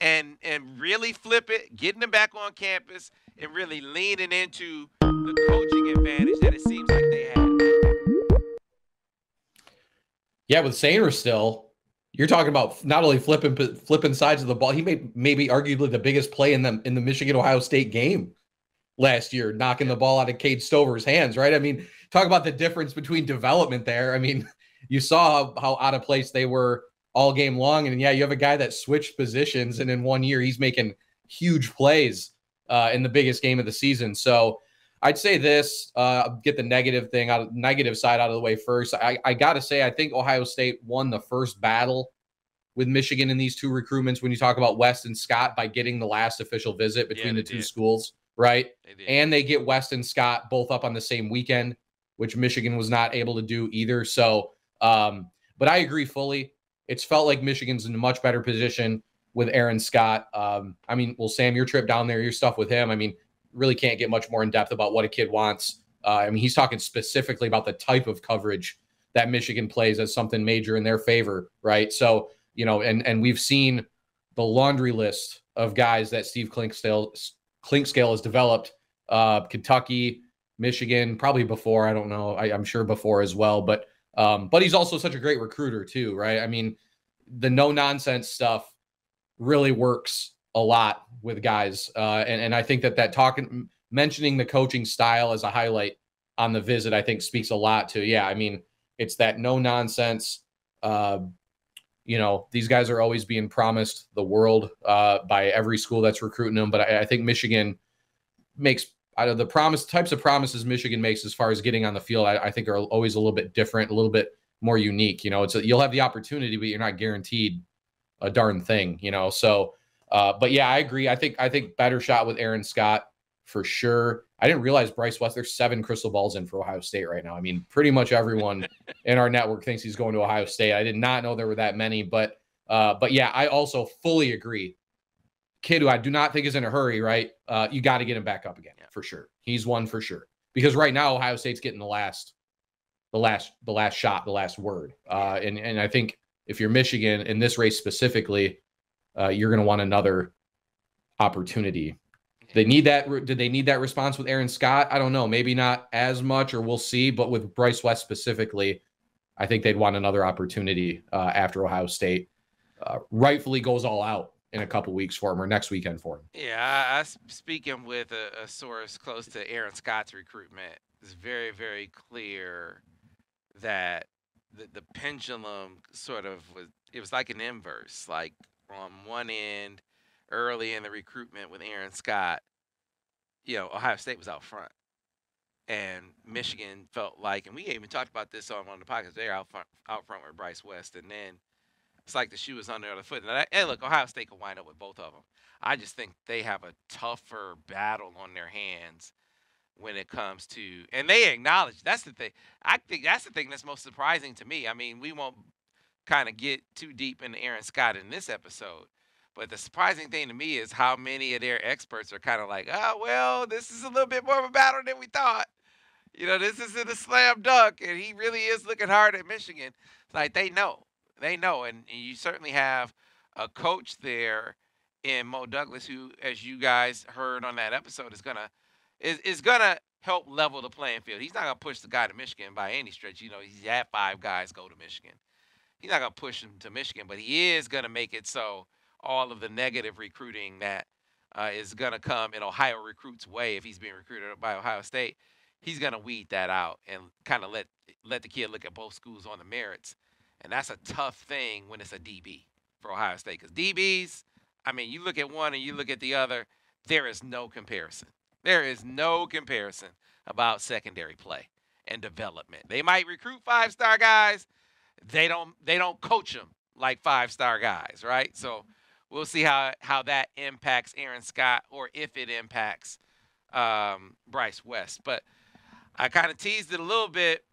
and really flip it, getting them back on campus and really leaning into the coaching advantage that it seems like they have. Yeah, with Sainer still, you're talking about not only flipping sides of the ball. He made maybe arguably the biggest play in the Michigan-Ohio State game last year, knocking the ball out of Cade Stover's hands, right? I mean, talk about the difference between development there. I mean, you saw how out of place they were all game long. And yeah, you have a guy that switched positions, and in 1 year, he's making huge plays in the biggest game of the season. So I'd say this, get the negative side out of the way first. I got to say, I think Ohio State won the first battle with Michigan in these two recruitments when you talk about West and Scott by getting the last official visit between the two schools, right? And they get West and Scott both up on the same weekend, which Michigan was not able to do either. So, but I agree fully. It's felt like Michigan's in a much better position with Aaron Scott. I mean, well, Sam, your trip down there, your stuff with him, I mean, really can't get much more in depth about what a kid wants. I mean, he's talking specifically about the type of coverage that Michigan plays as something major in their favor, right? So, you know, and we've seen the laundry list of guys that Steve Clinkscale has developed, Kentucky, Michigan, probably before, I don't know, I'm sure before as well, but he's also such a great recruiter too, right? I mean, the no-nonsense stuff really works a lot with guys. And I think that mentioning the coaching style as a highlight on the visit, I think speaks a lot to, yeah, I mean, it's that no nonsense. You know, these guys are always being promised the world by every school that's recruiting them. But I think Michigan makes out of the types of promises Michigan makes as far as getting on the field, I think are always a little bit different, a little bit more unique. You know, you'll have the opportunity, but you're not guaranteed a darn thing, you know? So, but yeah, I agree. I think better shot with Aaron Scott for sure. I didn't realize Bryce West, there's 7 crystal balls in for Ohio State right now. I mean, pretty much everyone in our network thinks he's going to Ohio State. I did not know there were that many, but yeah, I also fully agree. Kid who I do not think is in a hurry, right? You got to get him back up again for sure. He's one for sure, because right now Ohio State's getting the last shot, the last word. And I think if you're Michigan in this race specifically, you're going to want another opportunity. They need that. Did they need that response with Aaron Scott? I don't know. Maybe not as much, or we'll see. But with Bryce West specifically, I think they'd want another opportunity after Ohio State rightfully goes all out in a couple weeks for him, or next weekend for him. Yeah, I speaking with a source close to Aaron Scott's recruitment, it's very, very clear that the pendulum sort of was like an inverse. Like on one end, early in the recruitment with Aaron Scott, you know, Ohio State was out front. And Michigan felt like, and we even talked about this on one of the podcasts, they're out front with Bryce West. And then it's like the shoe was on the other foot. And look, Ohio State could wind up with both of them. I just think they have a tougher battle on their hands when it comes to, and they acknowledge, that's the thing. I think that's the thing that's most surprising to me. I mean, we won't kind of get too deep into Aaron Scott in this episode, but the surprising thing to me is how many of their experts are kind of like, oh, well, this is a little bit more of a battle than we thought. You know, this isn't a slam dunk, and he really is looking hard at Michigan. It's like they know. And you certainly have a coach there in Mo Douglas who, as you guys heard on that episode, is gonna help level the playing field. He's not gonna push the guy to Michigan by any stretch. You know, he's had 5 guys go to Michigan. He's not gonna push him to Michigan, but he is gonna make it so all of the negative recruiting that is going to come in Ohio recruits' way if he's being recruited by Ohio State, he's going to weed that out and kind of let the kid look at both schools on the merits. And that's a tough thing when it's a DB for Ohio State, because DBs, I mean, you look at one and you look at the other, there is no comparison. There is no comparison about secondary play and development. They might recruit 5-star guys. They don't coach them like 5-star guys, right? So we'll see how that impacts Aaron Scott, or if it impacts Bryce West. But I kind of teased it a little bit,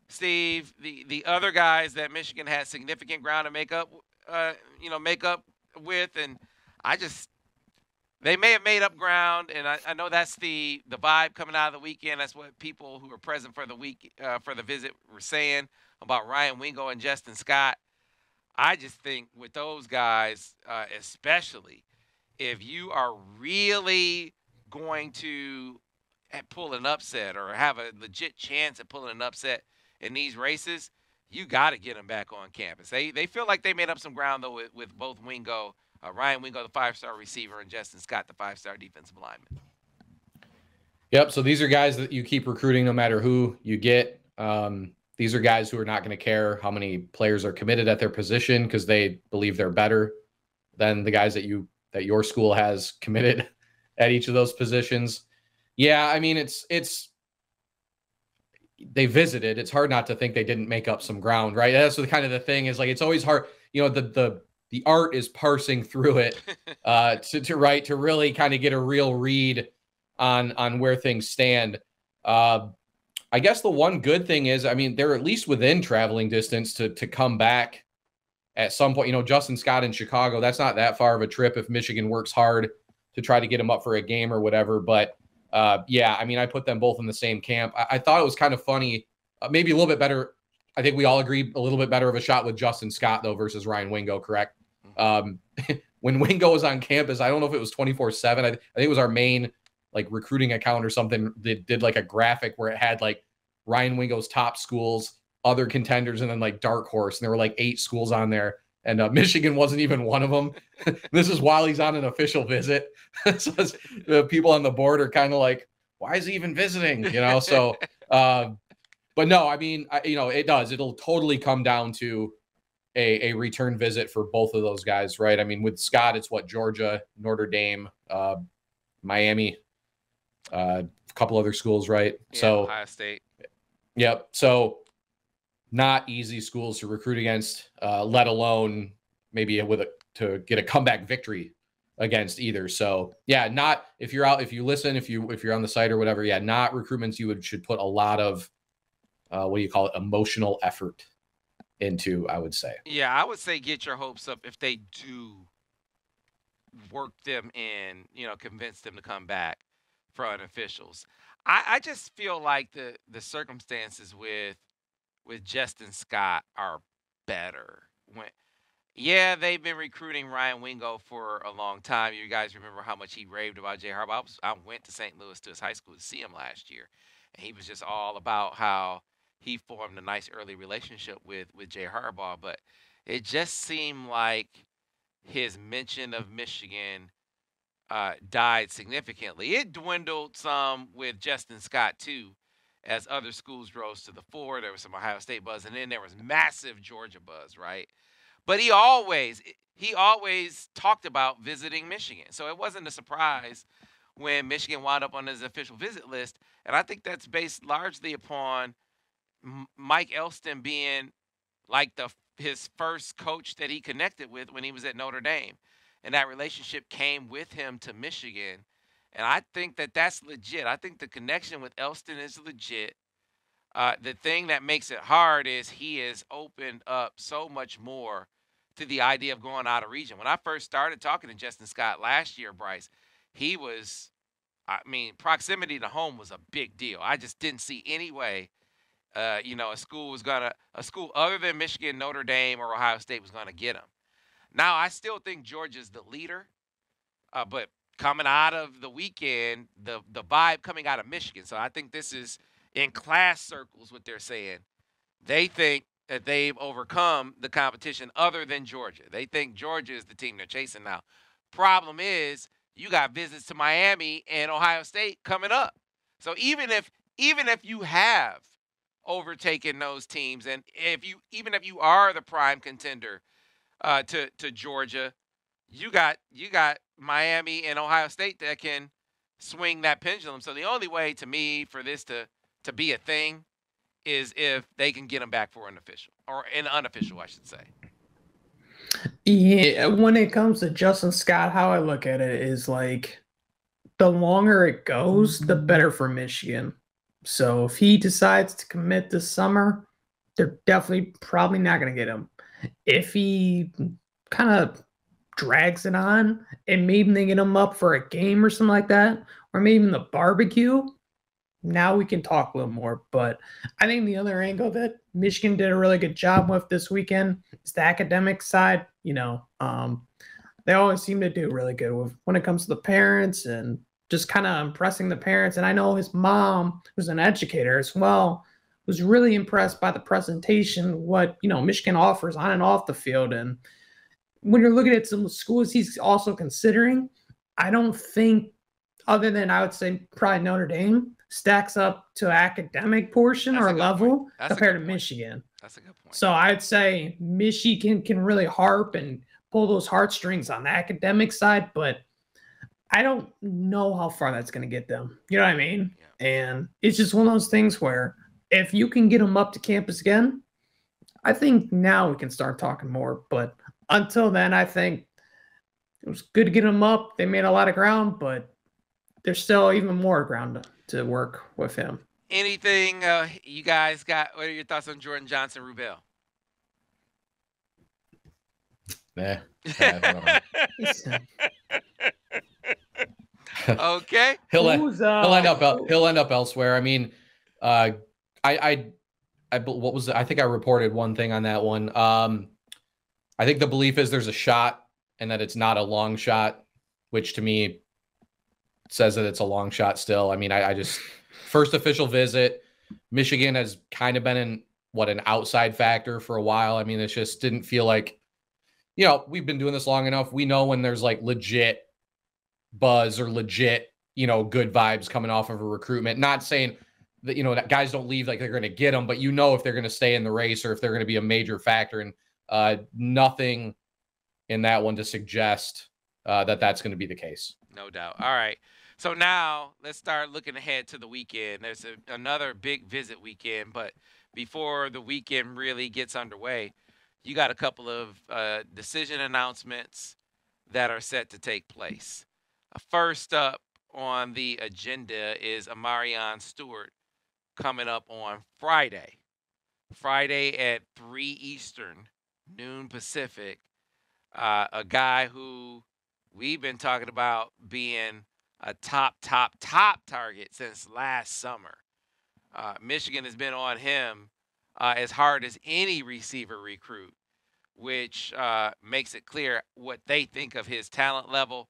Steve. The other guys that Michigan had significant ground to make up with, and they may have made up ground, and I know that's the vibe coming out of the weekend. That's what people who were present for the week for the visit were saying. about Ryan Wingo and Justin Scott. I just think with those guys, especially if you are really going to pull an upset or have a legit chance at pulling an upset in these races, you got to get them back on campus. They feel like they made up some ground though with both Wingo, Ryan Wingo, the 5-star receiver, and Justin Scott, the 5-star defensive lineman. Yep. So these are guys that you keep recruiting no matter who you get. These are guys who are not going to care how many players are committed at their position because they believe they're better than the guys that your school has committed at each of those positions. Yeah, I mean it's they visited. It's hard not to think they didn't make up some ground, right? That's the kind of the thing is like it's always hard. You know, the art is parsing through it to really kind of get a real read on where things stand. I guess the one good thing is, I mean, they're at least within traveling distance to come back at some point. You know, Justin Scott in Chicago, that's not that far of a trip if Michigan works hard to try to get him up for a game or whatever. But yeah, I mean, I put them both in the same camp. I thought it was kind of funny, maybe a little bit better. I think we all agree a little bit better of a shot with Justin Scott, though, versus Ryan Wingo, correct? When Wingo was on campus, I don't know if it was 24/7. I think it was our main like recruiting account or something that did like a graphic where it had like Ryan Wingo's top schools, other contenders, and then like dark horse. And there were like 8 schools on there. And Michigan wasn't even one of them. This is while he's on an official visit. So the people on the board are kind of like, why is he even visiting? You know? So, but no, I mean, it does. It'll totally come down to a return visit for both of those guys, right? I mean, with Scott, it's what, Georgia, Notre Dame, Miami, a couple other schools, right? Yeah, so Ohio State. Yep. So not easy schools to recruit against, let alone maybe to get a comeback victory against either. So yeah, not if you're out, if you listen, if you're on the site or whatever, yeah, not recruitments should put a lot of what do you call it, emotional effort into, I would say. Yeah, I would say get your hopes up if they do work them in, convince them to come back for unofficials. I just feel like the circumstances with Justin Scott are better. They've been recruiting Ryan Wingo for a long time. You guys remember how much he raved about Jay Harbaugh. I went to St. Louis to his high school to see him last year, and he was just all about how he formed a nice early relationship with Jay Harbaugh. But it just seemed like his mention of Michigan died significantly. It dwindled some with Justin Scott too, as other schools rose to the fore. There was some Ohio State buzz, and then there was massive Georgia buzz, right? But he always talked about visiting Michigan, so it wasn't a surprise when Michigan wound up on his official visit list. And I think that's based largely upon Mike Elston being like his first coach that he connected with when he was at Notre Dame. And that relationship came with him to Michigan. And I think that that's legit. I think the connection with Elston is legit. The thing that makes it hard is he has opened up so much more to the idea of going out of region. When I first started talking to Justin Scott last year, Bryce, proximity to home was a big deal. I just didn't see any way, a school other than Michigan, Notre Dame, or Ohio State was going to get him. Now, I still think Georgia's the leader, but coming out of the weekend, the vibe coming out of Michigan. So I think this is in class circles what they're saying. They think that they've overcome the competition other than Georgia. They think Georgia is the team they're chasing now. Problem is, you got visits to Miami and Ohio State coming up. So even if you have overtaken those teams, and even if you are the prime contender to Georgia, you got Miami and Ohio State that can swing that pendulum. So the only way to me for this to be a thing is if they can get them back for an unofficial, I should say. Yeah, when it comes to Justin Scott, how I look at it is like the longer it goes, the better for Michigan. So if he decides to commit this summer, they're definitely probably not going to get him. If he kind of drags it on and maybe they get him up for a game or something like that, or maybe even the barbecue, now we can talk a little more. But I think the other angle that Michigan did a really good job with this weekend is the academic side. They always seem to do really good with when it comes to the parents and just kind of impressing the parents. And I know his mom, who's an educator as well, was really impressed by the presentation, what Michigan offers on and off the field. And when you're looking at some schools he's also considering, I don't think, other than I would say probably Notre Dame, stacks up to academic portion or level compared to Michigan. That's a good point. So I'd say Michigan can really harp and pull those heartstrings on the academic side, but I don't know how far that's going to get them. You know what I mean? Yeah. And it's just one of those things where if you can get them up to campus again, I think now we can start talking more. But until then, I think it was good to get them up. They made a lot of ground, but there's still even more ground to work with him. Anything you guys got? What are your thoughts on Jordon Johnson-Rubell? Nah. Okay. He'll end up elsewhere. I mean, what was it? I think I reported one thing on that one. I think the belief is there's a shot and that it's not a long shot, which to me says that it's a long shot still. I mean, I just first official visit. Michigan has kind of been an outside factor for a while. I mean, it just didn't feel like, we've been doing this long enough. We know when there's like legit buzz or legit, good vibes coming off of a recruitment. Not saying that, that guys don't leave like they're going to get them, but if they're going to stay in the race or if they're going to be a major factor. And nothing in that one to suggest that that's going to be the case. No doubt. All right. So now let's start looking ahead to the weekend. There's another big visit weekend, but before the weekend really gets underway, you got a couple of decision announcements that are set to take place. First up on the agenda is Amarion Stewart coming up on Friday. Friday at 3 Eastern, noon Pacific. A guy who we've been talking about being a top target since last summer. Michigan has been on him as hard as any receiver recruit, which makes it clear what they think of his talent level.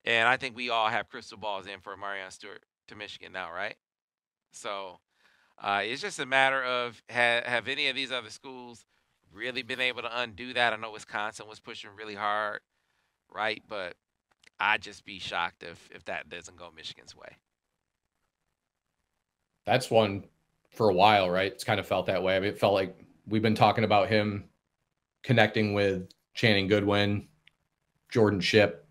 And I think we all have crystal balls in for Amarion Stewart to Michigan now, right? So it's just a matter of have any of these other schools really been able to undo that? I know Wisconsin was pushing really hard, right? But I'd just be shocked if that doesn't go Michigan's way. That's one for a while, right? It's kind of felt that way. I mean, it felt like we've been talking about him connecting with Channing Goodwin, Jordan Shipp,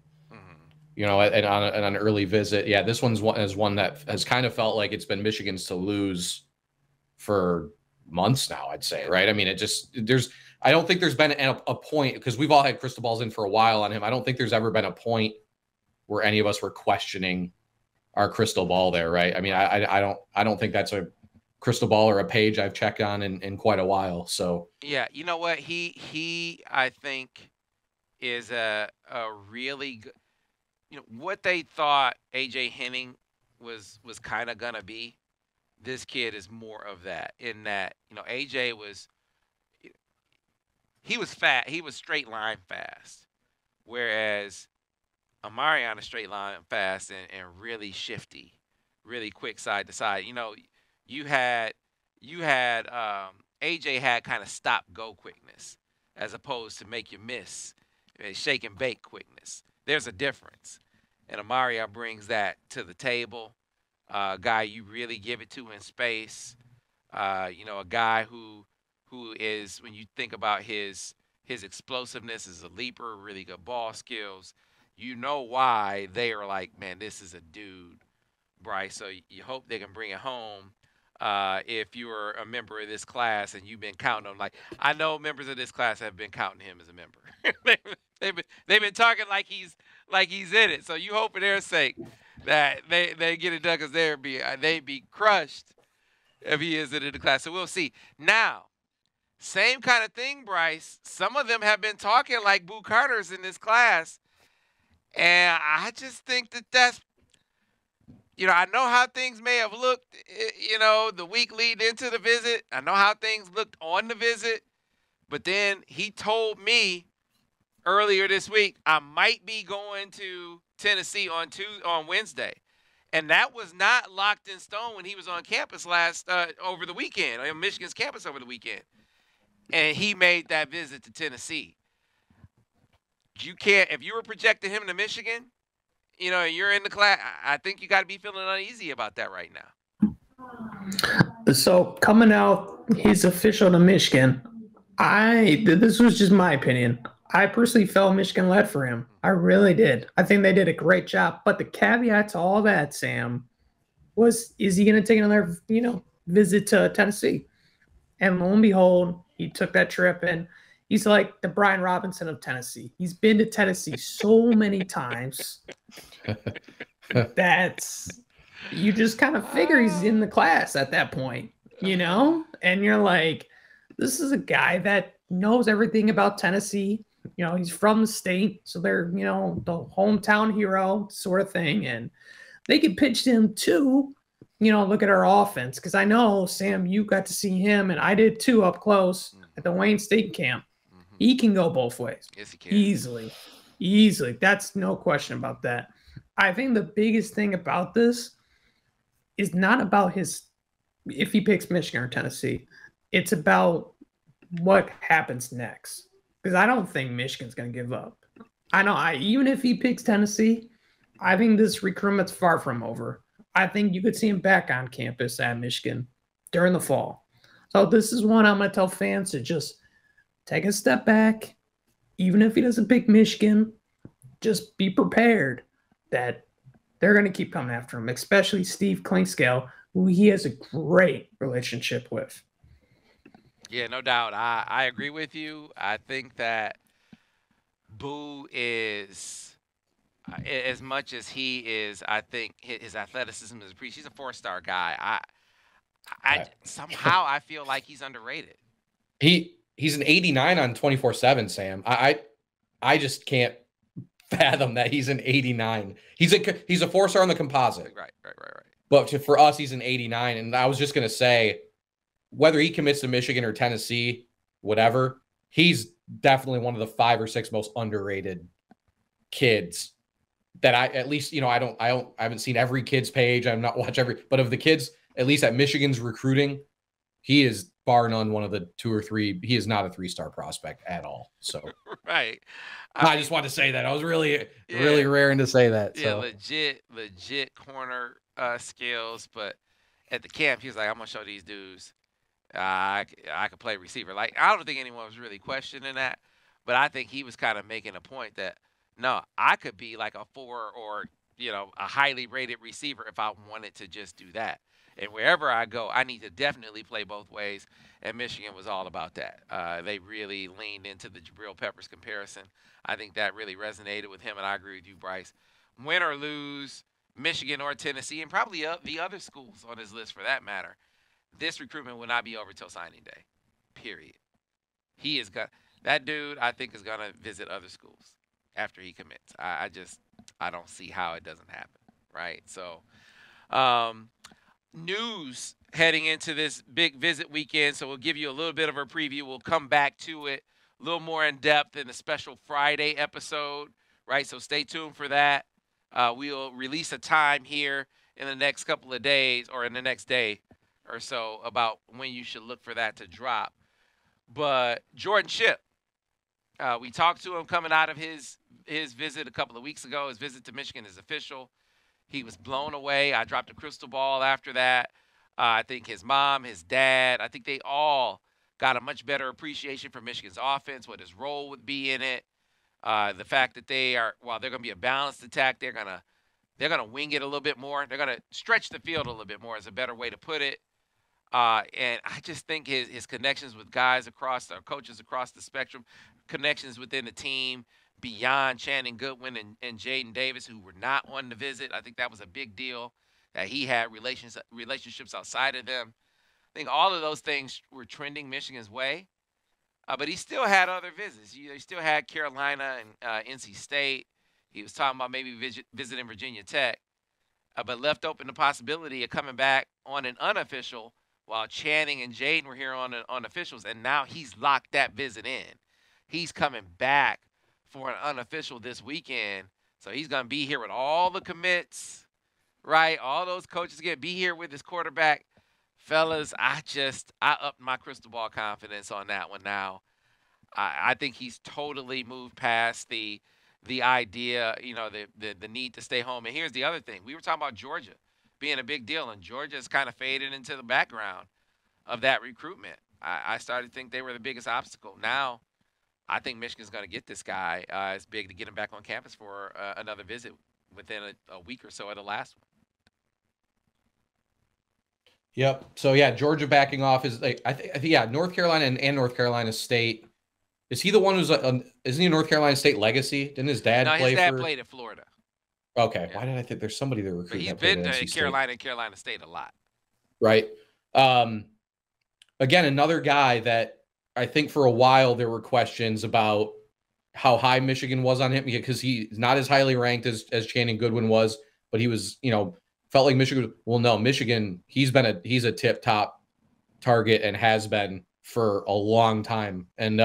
and on an early visit. Yeah, this one's one that has kind of felt like it's been Michigan's to lose for months now, I'd say, right? I mean, I don't think there's been a point, because we've all had crystal balls in for a while on him. I don't think there's ever been a point where any of us were questioning our crystal ball there, right? I mean, I don't think that's a crystal ball or a page I've checked on in quite a while. So yeah, you know what? He I think is a really good, what they thought AJ Henning was kind of gonna be. This kid is more of that, in that, AJ was fat. He was straight line fast, whereas Amarion is straight line fast and really shifty, really quick side to side. You had AJ had kind of stop go quickness as opposed to make you miss, shake and bake quickness. There's a difference, and Amarion brings that to the table. Guy you really give it to in space. A guy who is, when you think about his explosiveness as a leaper, really good ball skills, why they are like, man, this is a dude, Bryce. So you hope they can bring it home. If you're a member of this class and you've been counting on, like, I know members of this class have been counting him as a member. they've been talking like he's in it. So you hope for their sake that they get it done, because they'd be crushed if he isn't in the class. So we'll see. Now, same kind of thing, Bryce. Some of them have been talking like Boo Carter's in this class, and I just think that's, I know how things may have looked, the week leading into the visit. I know how things looked on the visit. But then he told me earlier this week I might be going to Tennessee on Wednesday. And that was not locked in stone when he was on campus over the weekend, on Michigan's campus over the weekend. And he made that visit to Tennessee. If you were projecting him to Michigan, you're in the class, I think you got to be feeling uneasy about that right now. So coming out, he's official to Michigan. This was just my opinion. I personally felt Michigan led for him. I really did. I think they did a great job. But the caveat to all that, Sam, is he going to take another, visit to Tennessee? And lo and behold, he took that trip, and he's like the Brian Robinson of Tennessee. He's been to Tennessee so many times that you just kind of figure he's in the class at that point, And you're like, this is a guy that knows everything about Tennessee. He's from the state, so they're, the hometown hero sort of thing. And they could pitch him too, look at our offense. Because I know, Sam, you got to see him, and I did too up close at the Wayne State camp. Mm-hmm. He can go both ways. Yes, he can. Easily. That's no question about that. I think the biggest thing about this is not about if he picks Michigan or Tennessee. It's about what happens next. Because I don't think Michigan's going to give up. Even if he picks Tennessee, I think this recruitment's far from over. I think you could see him back on campus at Michigan during the fall. So this is one I'm going to tell fans to just take a step back. Even if he doesn't pick Michigan, just be prepared that they're going to keep coming after him, especially Steve Clinkscale, who he has a great relationship with. Yeah, no doubt. I agree with you. I think that Boo is, as much as he is, I think his athleticism is appreciated. He's a 4-star guy. Somehow I feel like he's underrated. He's an 89 on 24/7, Sam. I just can't fathom that he's an 89. He's a 4-star on the composite. Right. But for us, he's an 89. And I was just going to say, whether he commits to Michigan or Tennessee, whatever, he's definitely one of the 5 or 6 most underrated kids that I haven't seen every kid's page. I'm not watch but of the kids, at least at Michigan's recruiting, he is bar none one of the 2 or 3. He is not a 3-star prospect at all. So right. I just wanted to say that. I was really raring to say that. Yeah, so. legit corner skills. But at the camp, he was like, I'm gonna show these dudes I could play receiver. Like, I don't think anyone was really questioning that, but I think he was kind of making a point that, no, I could be like a 4 or, a highly rated receiver if I wanted to just do that. And wherever I go, I need to definitely play both ways. And Michigan was all about that. They really leaned into the Jabril Peppers comparison. I think that really resonated with him, and I agree with you, Bryce. Win or lose, Michigan or Tennessee, and probably the other schools on his list for that matter, this recruitment will not be over till signing day, period. That dude, I think, is going to visit other schools after he commits. I don't see how it doesn't happen, right? So, news heading into this big visit weekend, so we'll give you a little bit of a preview. We'll come back to it a little more in depth in the special Friday episode, right? So stay tuned for that. We'll release a time here in the next couple of days or in the next day or so about when you should look for that to drop. But Jordan Shipp, we talked to him coming out of his visit a couple of weeks ago. His visit to Michigan is official. He was blown away. I dropped a crystal ball after that. I think his mom, his dad, I think they all got a much better appreciation for Michigan's offense, what his role would be in it. The fact that while they're going to be a balanced attack, they're going to wing it a little bit more. They're going to stretch the field a little bit more is a better way to put it. And I just think his connections with coaches across the spectrum, connections within the team beyond Channing Goodwin and Jaden Davis, who were not on the visit. I think that was a big deal that he had relationships outside of them. I think all of those things were trending Michigan's way. But he still had other visits. He still had Carolina and NC State. He was talking about maybe visiting Virginia Tech. but left open the possibility of coming back on an unofficial while Channing and Jaden were here on officials, and now he's locked that visit in. He's coming back for an unofficial this weekend, so he's going to be here with all the commits, right? All those coaches going to be here with his quarterback. Fellas, I upped my crystal ball confidence on that one now. I think he's totally moved past the idea, the need to stay home. And here's the other thing. We were talking about Georgia being a big deal, and Georgia's kind of faded into the background of that recruitment. I started to think they were the biggest obstacle. Now, I think Michigan's going to get this guy. It's big to get him back on campus for another visit within a week or so of the last one. Yep. So, yeah, Georgia backing off is like, I think, North Carolina and North Carolina State. Is he the one who's isn't he a North Carolina State legacy? Didn't his dad play? No, his dad played at Florida. Okay. Yeah. Why did I think there's somebody that recruited? He's been to Carolina and Carolina State a lot. Right. Again, another guy that I think for a while there were questions about how high Michigan was on him because he's not as highly ranked as Channing Goodwin was, but he was, felt like Michigan. Well, no, Michigan, he's a tip top target and has been for a long time. And,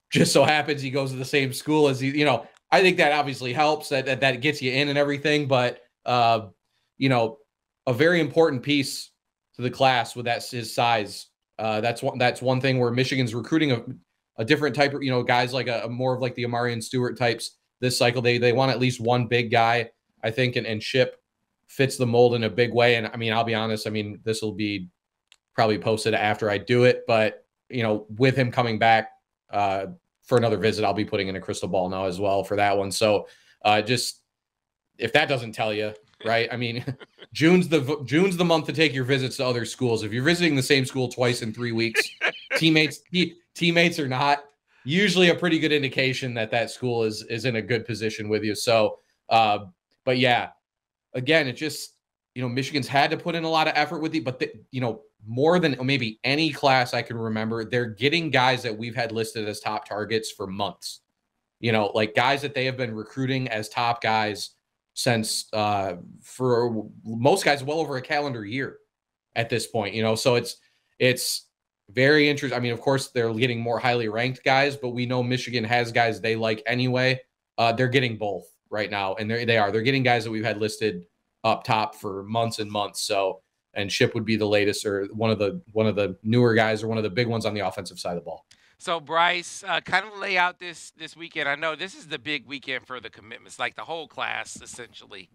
just so happens he goes to the same school as I think that obviously helps that gets you in and everything, but a very important piece to the class with his size. That's one thing where Michigan's recruiting a different type of, guys like a more of like the Amari and Stewart types this cycle. They want at least one big guy, I think, and Shipp fits the mold in a big way. And I'll be honest, this will be probably posted after I do it, but with him coming back for another visit, I'll be putting in a crystal ball now as well for that one. So just if that doesn't tell you, right? June's the month to take your visits to other schools. If you're visiting the same school twice in 3 weeks, teammates are not usually a pretty good indication that school is in a good position with you. So, but yeah, again, it just, Michigan's had to put in a lot of effort with you, but more than maybe any class I can remember, they're getting guys that we've had listed as top targets for months, like guys that they have been recruiting as top guys since for most guys well over a calendar year at this point, so it's very interesting. Of course they're getting more highly ranked guys, but we know Michigan has guys they like anyway. They're getting both right now, and they're getting guys that we've had listed up top for months and months. So, and Shipp would be the latest or one of the newer guys or one of the big ones on the offensive side of the ball. So Bryce, kind of lay out this weekend. I know this is the big weekend for the commitments. Like the whole class essentially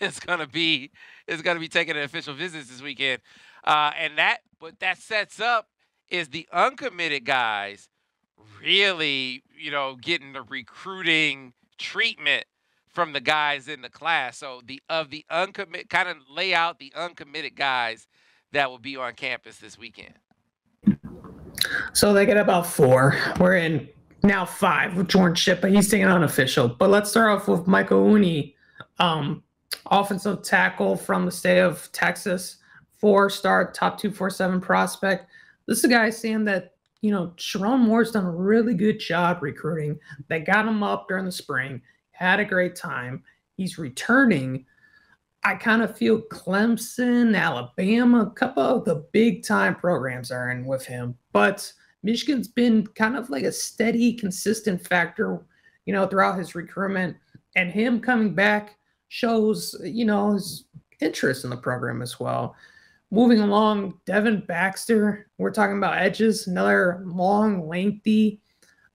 is going to be taking an official visits this weekend, and what that sets up is the uncommitted guys really, getting the recruiting treatment from the guys in the class. So kind of lay out the uncommitted guys that will be on campus this weekend. So they get about 4. We're in now 5 with Jordan Shipp, but he's taking unofficial. But let's start off with Michael Uni, offensive tackle from the state of Texas, 4-star, top 247 prospect. This is a guy saying that, Sharon Moore's done a really good job recruiting. They got him up during the spring, had a great time. He's returning. I kind of feel Clemson, Alabama, a couple of the big-time programs are in with him. But Michigan's been kind of like a steady, consistent factor, throughout his recruitment. And him coming back shows, his interest in the program as well. Moving along, Devin Baxter. We're talking about edges, another long, lengthy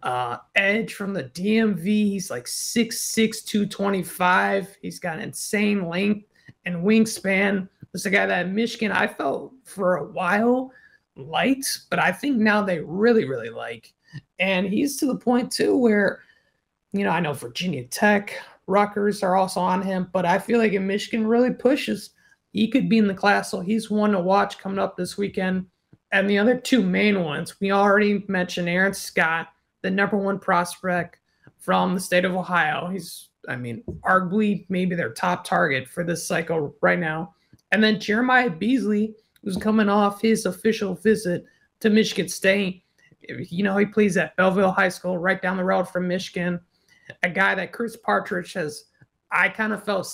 edge from the DMV. He's like 6'6", 225. He's got insane length and wingspan. This is a guy that Michigan, I felt for a while liked, but I think now they really, really like. And he's to the point too where, I know Virginia Tech, Rutgers are also on him, but I feel like if Michigan really pushes, he could be in the class. So he's one to watch coming up this weekend. And the other 2 main ones, we already mentioned Aaron Scott, the number 1 prospect from the state of Ohio. He's, arguably maybe their top target for this cycle right now. And then Jeremiah Beasley, who's coming off his official visit to Michigan State. He plays at Belleville High School right down the road from Michigan. A guy that Chris Partridge has I kind of felt,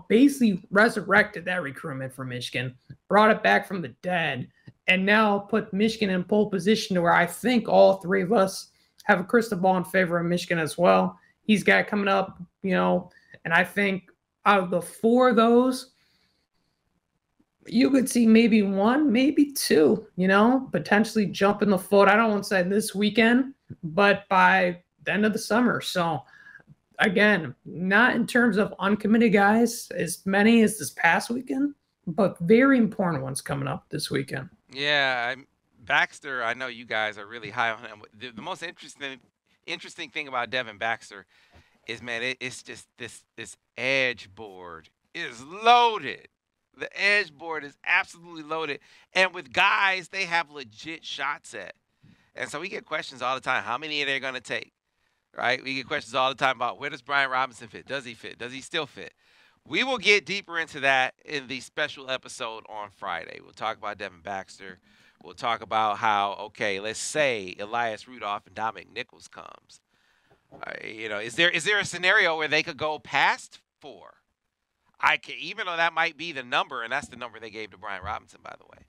basically resurrected that recruitment for Michigan, brought it back from the dead, and now put Michigan in pole position to where I think all three of us have a crystal ball in favor of Michigan as well. He's got coming up, and I think out of the four of those, you could see maybe one, maybe two, potentially jump in the foot. I don't want to say this weekend, but by the end of the summer. So, again, not in terms of uncommitted guys, as many as this past weekend, but very important ones coming up this weekend. Yeah, Baxter, I know you guys are really high on him. The most interesting thing about Devin Baxter is, man, it's just this edge board is loaded. The edge board is absolutely loaded. And with guys, they have legit shots at. And so we get questions all the time. How many are they going to take? Right? We get questions all the time about where does Brian Robinson fit? Does he fit? Does he still fit? We will get deeper into that in the special episode on Friday. We'll talk about Devin Baxter. We'll talk about how, okay, let's say Elias Rudolph and Dominc Nichols comes. Is there a scenario where they could go past 4? Even though that might be the number, and that's the number they gave to Brian Robinson, by the way.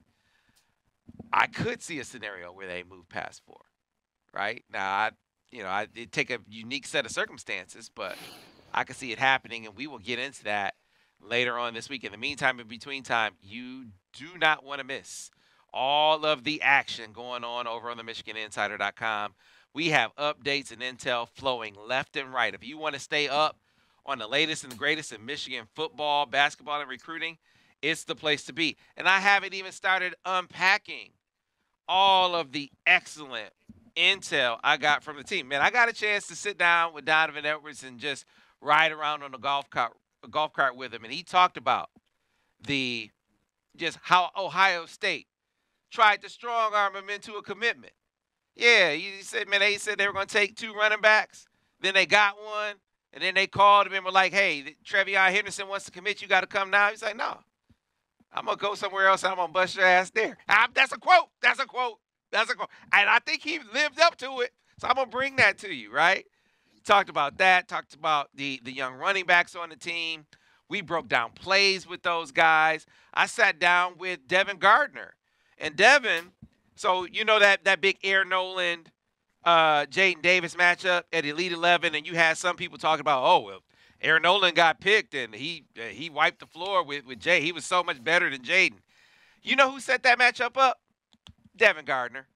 I could see a scenario where they move past 4, right? Now, it'd take a unique set of circumstances, but I could see it happening, and we will get into that later on this week. In the meantime, in between time, you do not want to miss all of the action going on over on the MichiganInsider.com. We have updates and intel flowing left and right. If you want to stay up on the latest and the greatest in Michigan football, basketball, and recruiting, it's the place to be. And I haven't even started unpacking all of the excellent intel I got from the team. Man, I got a chance to sit down with Donovan Edwards and just ride around on a golf cart with him. And he talked about how Ohio State tried to strong arm him into a commitment. Yeah, he said, man, they said they were going to take 2 running backs. Then they got one. And then they called him and were like, hey, Trevion Henderson wants to commit. You got to come now. He's like, no. I'm going to go somewhere else. I'm going to bust your ass there. That's a quote. That's a quote. That's a quote. And I think he lived up to it. So I'm going to bring that to you, right? Talked about that. Talked about the young running backs on the team. We broke down plays with those guys. I sat down with Devin Gardner. And Devin, so you know that big Air Noland, Jaden Davis matchup at Elite 11, and you had some people talking about, oh, well, Aaron Nolan got picked, and he wiped the floor with Jay. He was so much better than Jaden. You know who set that matchup up? Devin Gardner.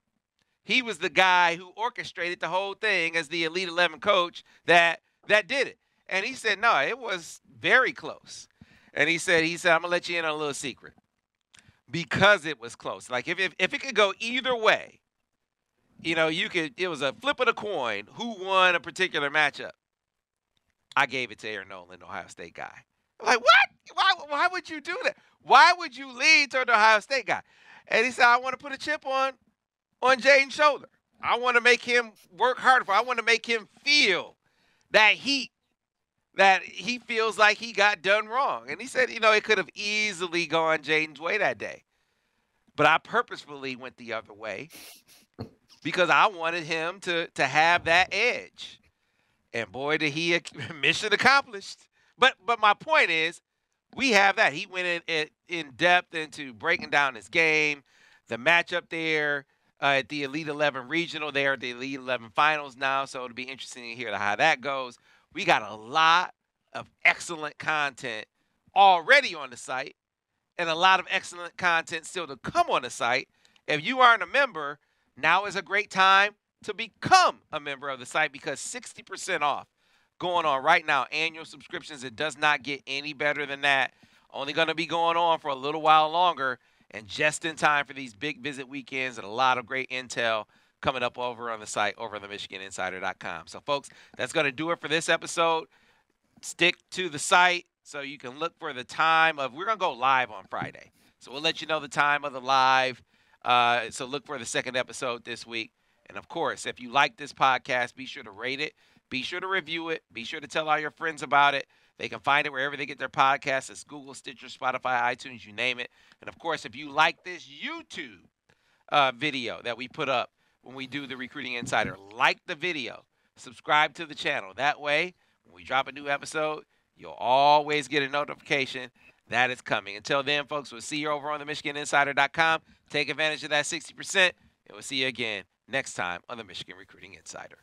He was the guy who orchestrated the whole thing as the Elite 11 coach that did it. And he said, no, it was very close. And he said, I'm going to let you in on a little secret. Because it was close. Like, if it could go either way, it was a flip of the coin who won a particular matchup. I gave it to Aaron Nolan, Ohio State guy. I'm like, what? Why would you do that? Why would you lead toward the Ohio State guy? And he said, I want to put a chip on Jaden's shoulder. I want to make him work harder. I want to make him feel that heat that he feels like he got done wrong. And he said, it could have easily gone Jaden's way that day. But I purposefully went the other way because I wanted him to have that edge. And boy, did he, mission accomplished. But my point is, we have that. He went in depth into breaking down his game, the matchup there at the Elite 11 Regional. They are at the Elite 11 Finals now, so it'll be interesting to hear how that goes. We got a lot of excellent content already on the site and a lot of excellent content still to come on the site. If you aren't a member, now is a great time to become a member of the site because 60% off going on right now. Annual subscriptions, it does not get any better than that. Only going to be going on for a little while longer and just in time for these big visit weekends and a lot of great intel coming up over on the site, over on the MichiganInsider.com. So, folks, that's going to do it for this episode. Stick to the site so you can look for the time of – we're going to go live on Friday. So we'll let you know the time of the live. So look for the second episode this week. And, of course, if you like this podcast, be sure to rate it. Be sure to review it. Be sure to tell all your friends about it. They can find it wherever they get their podcasts. It's Google, Stitcher, Spotify, iTunes, you name it. And, of course, if you like this YouTube video that we put up when we do the Recruiting Insider, like the video, subscribe to the channel. That way, when we drop a new episode, you'll always get a notification that it's coming. Until then, folks, we'll see you over on the MichiganInsider.com. Take advantage of that 60%, and we'll see you again next time on the Michigan Recruiting Insider.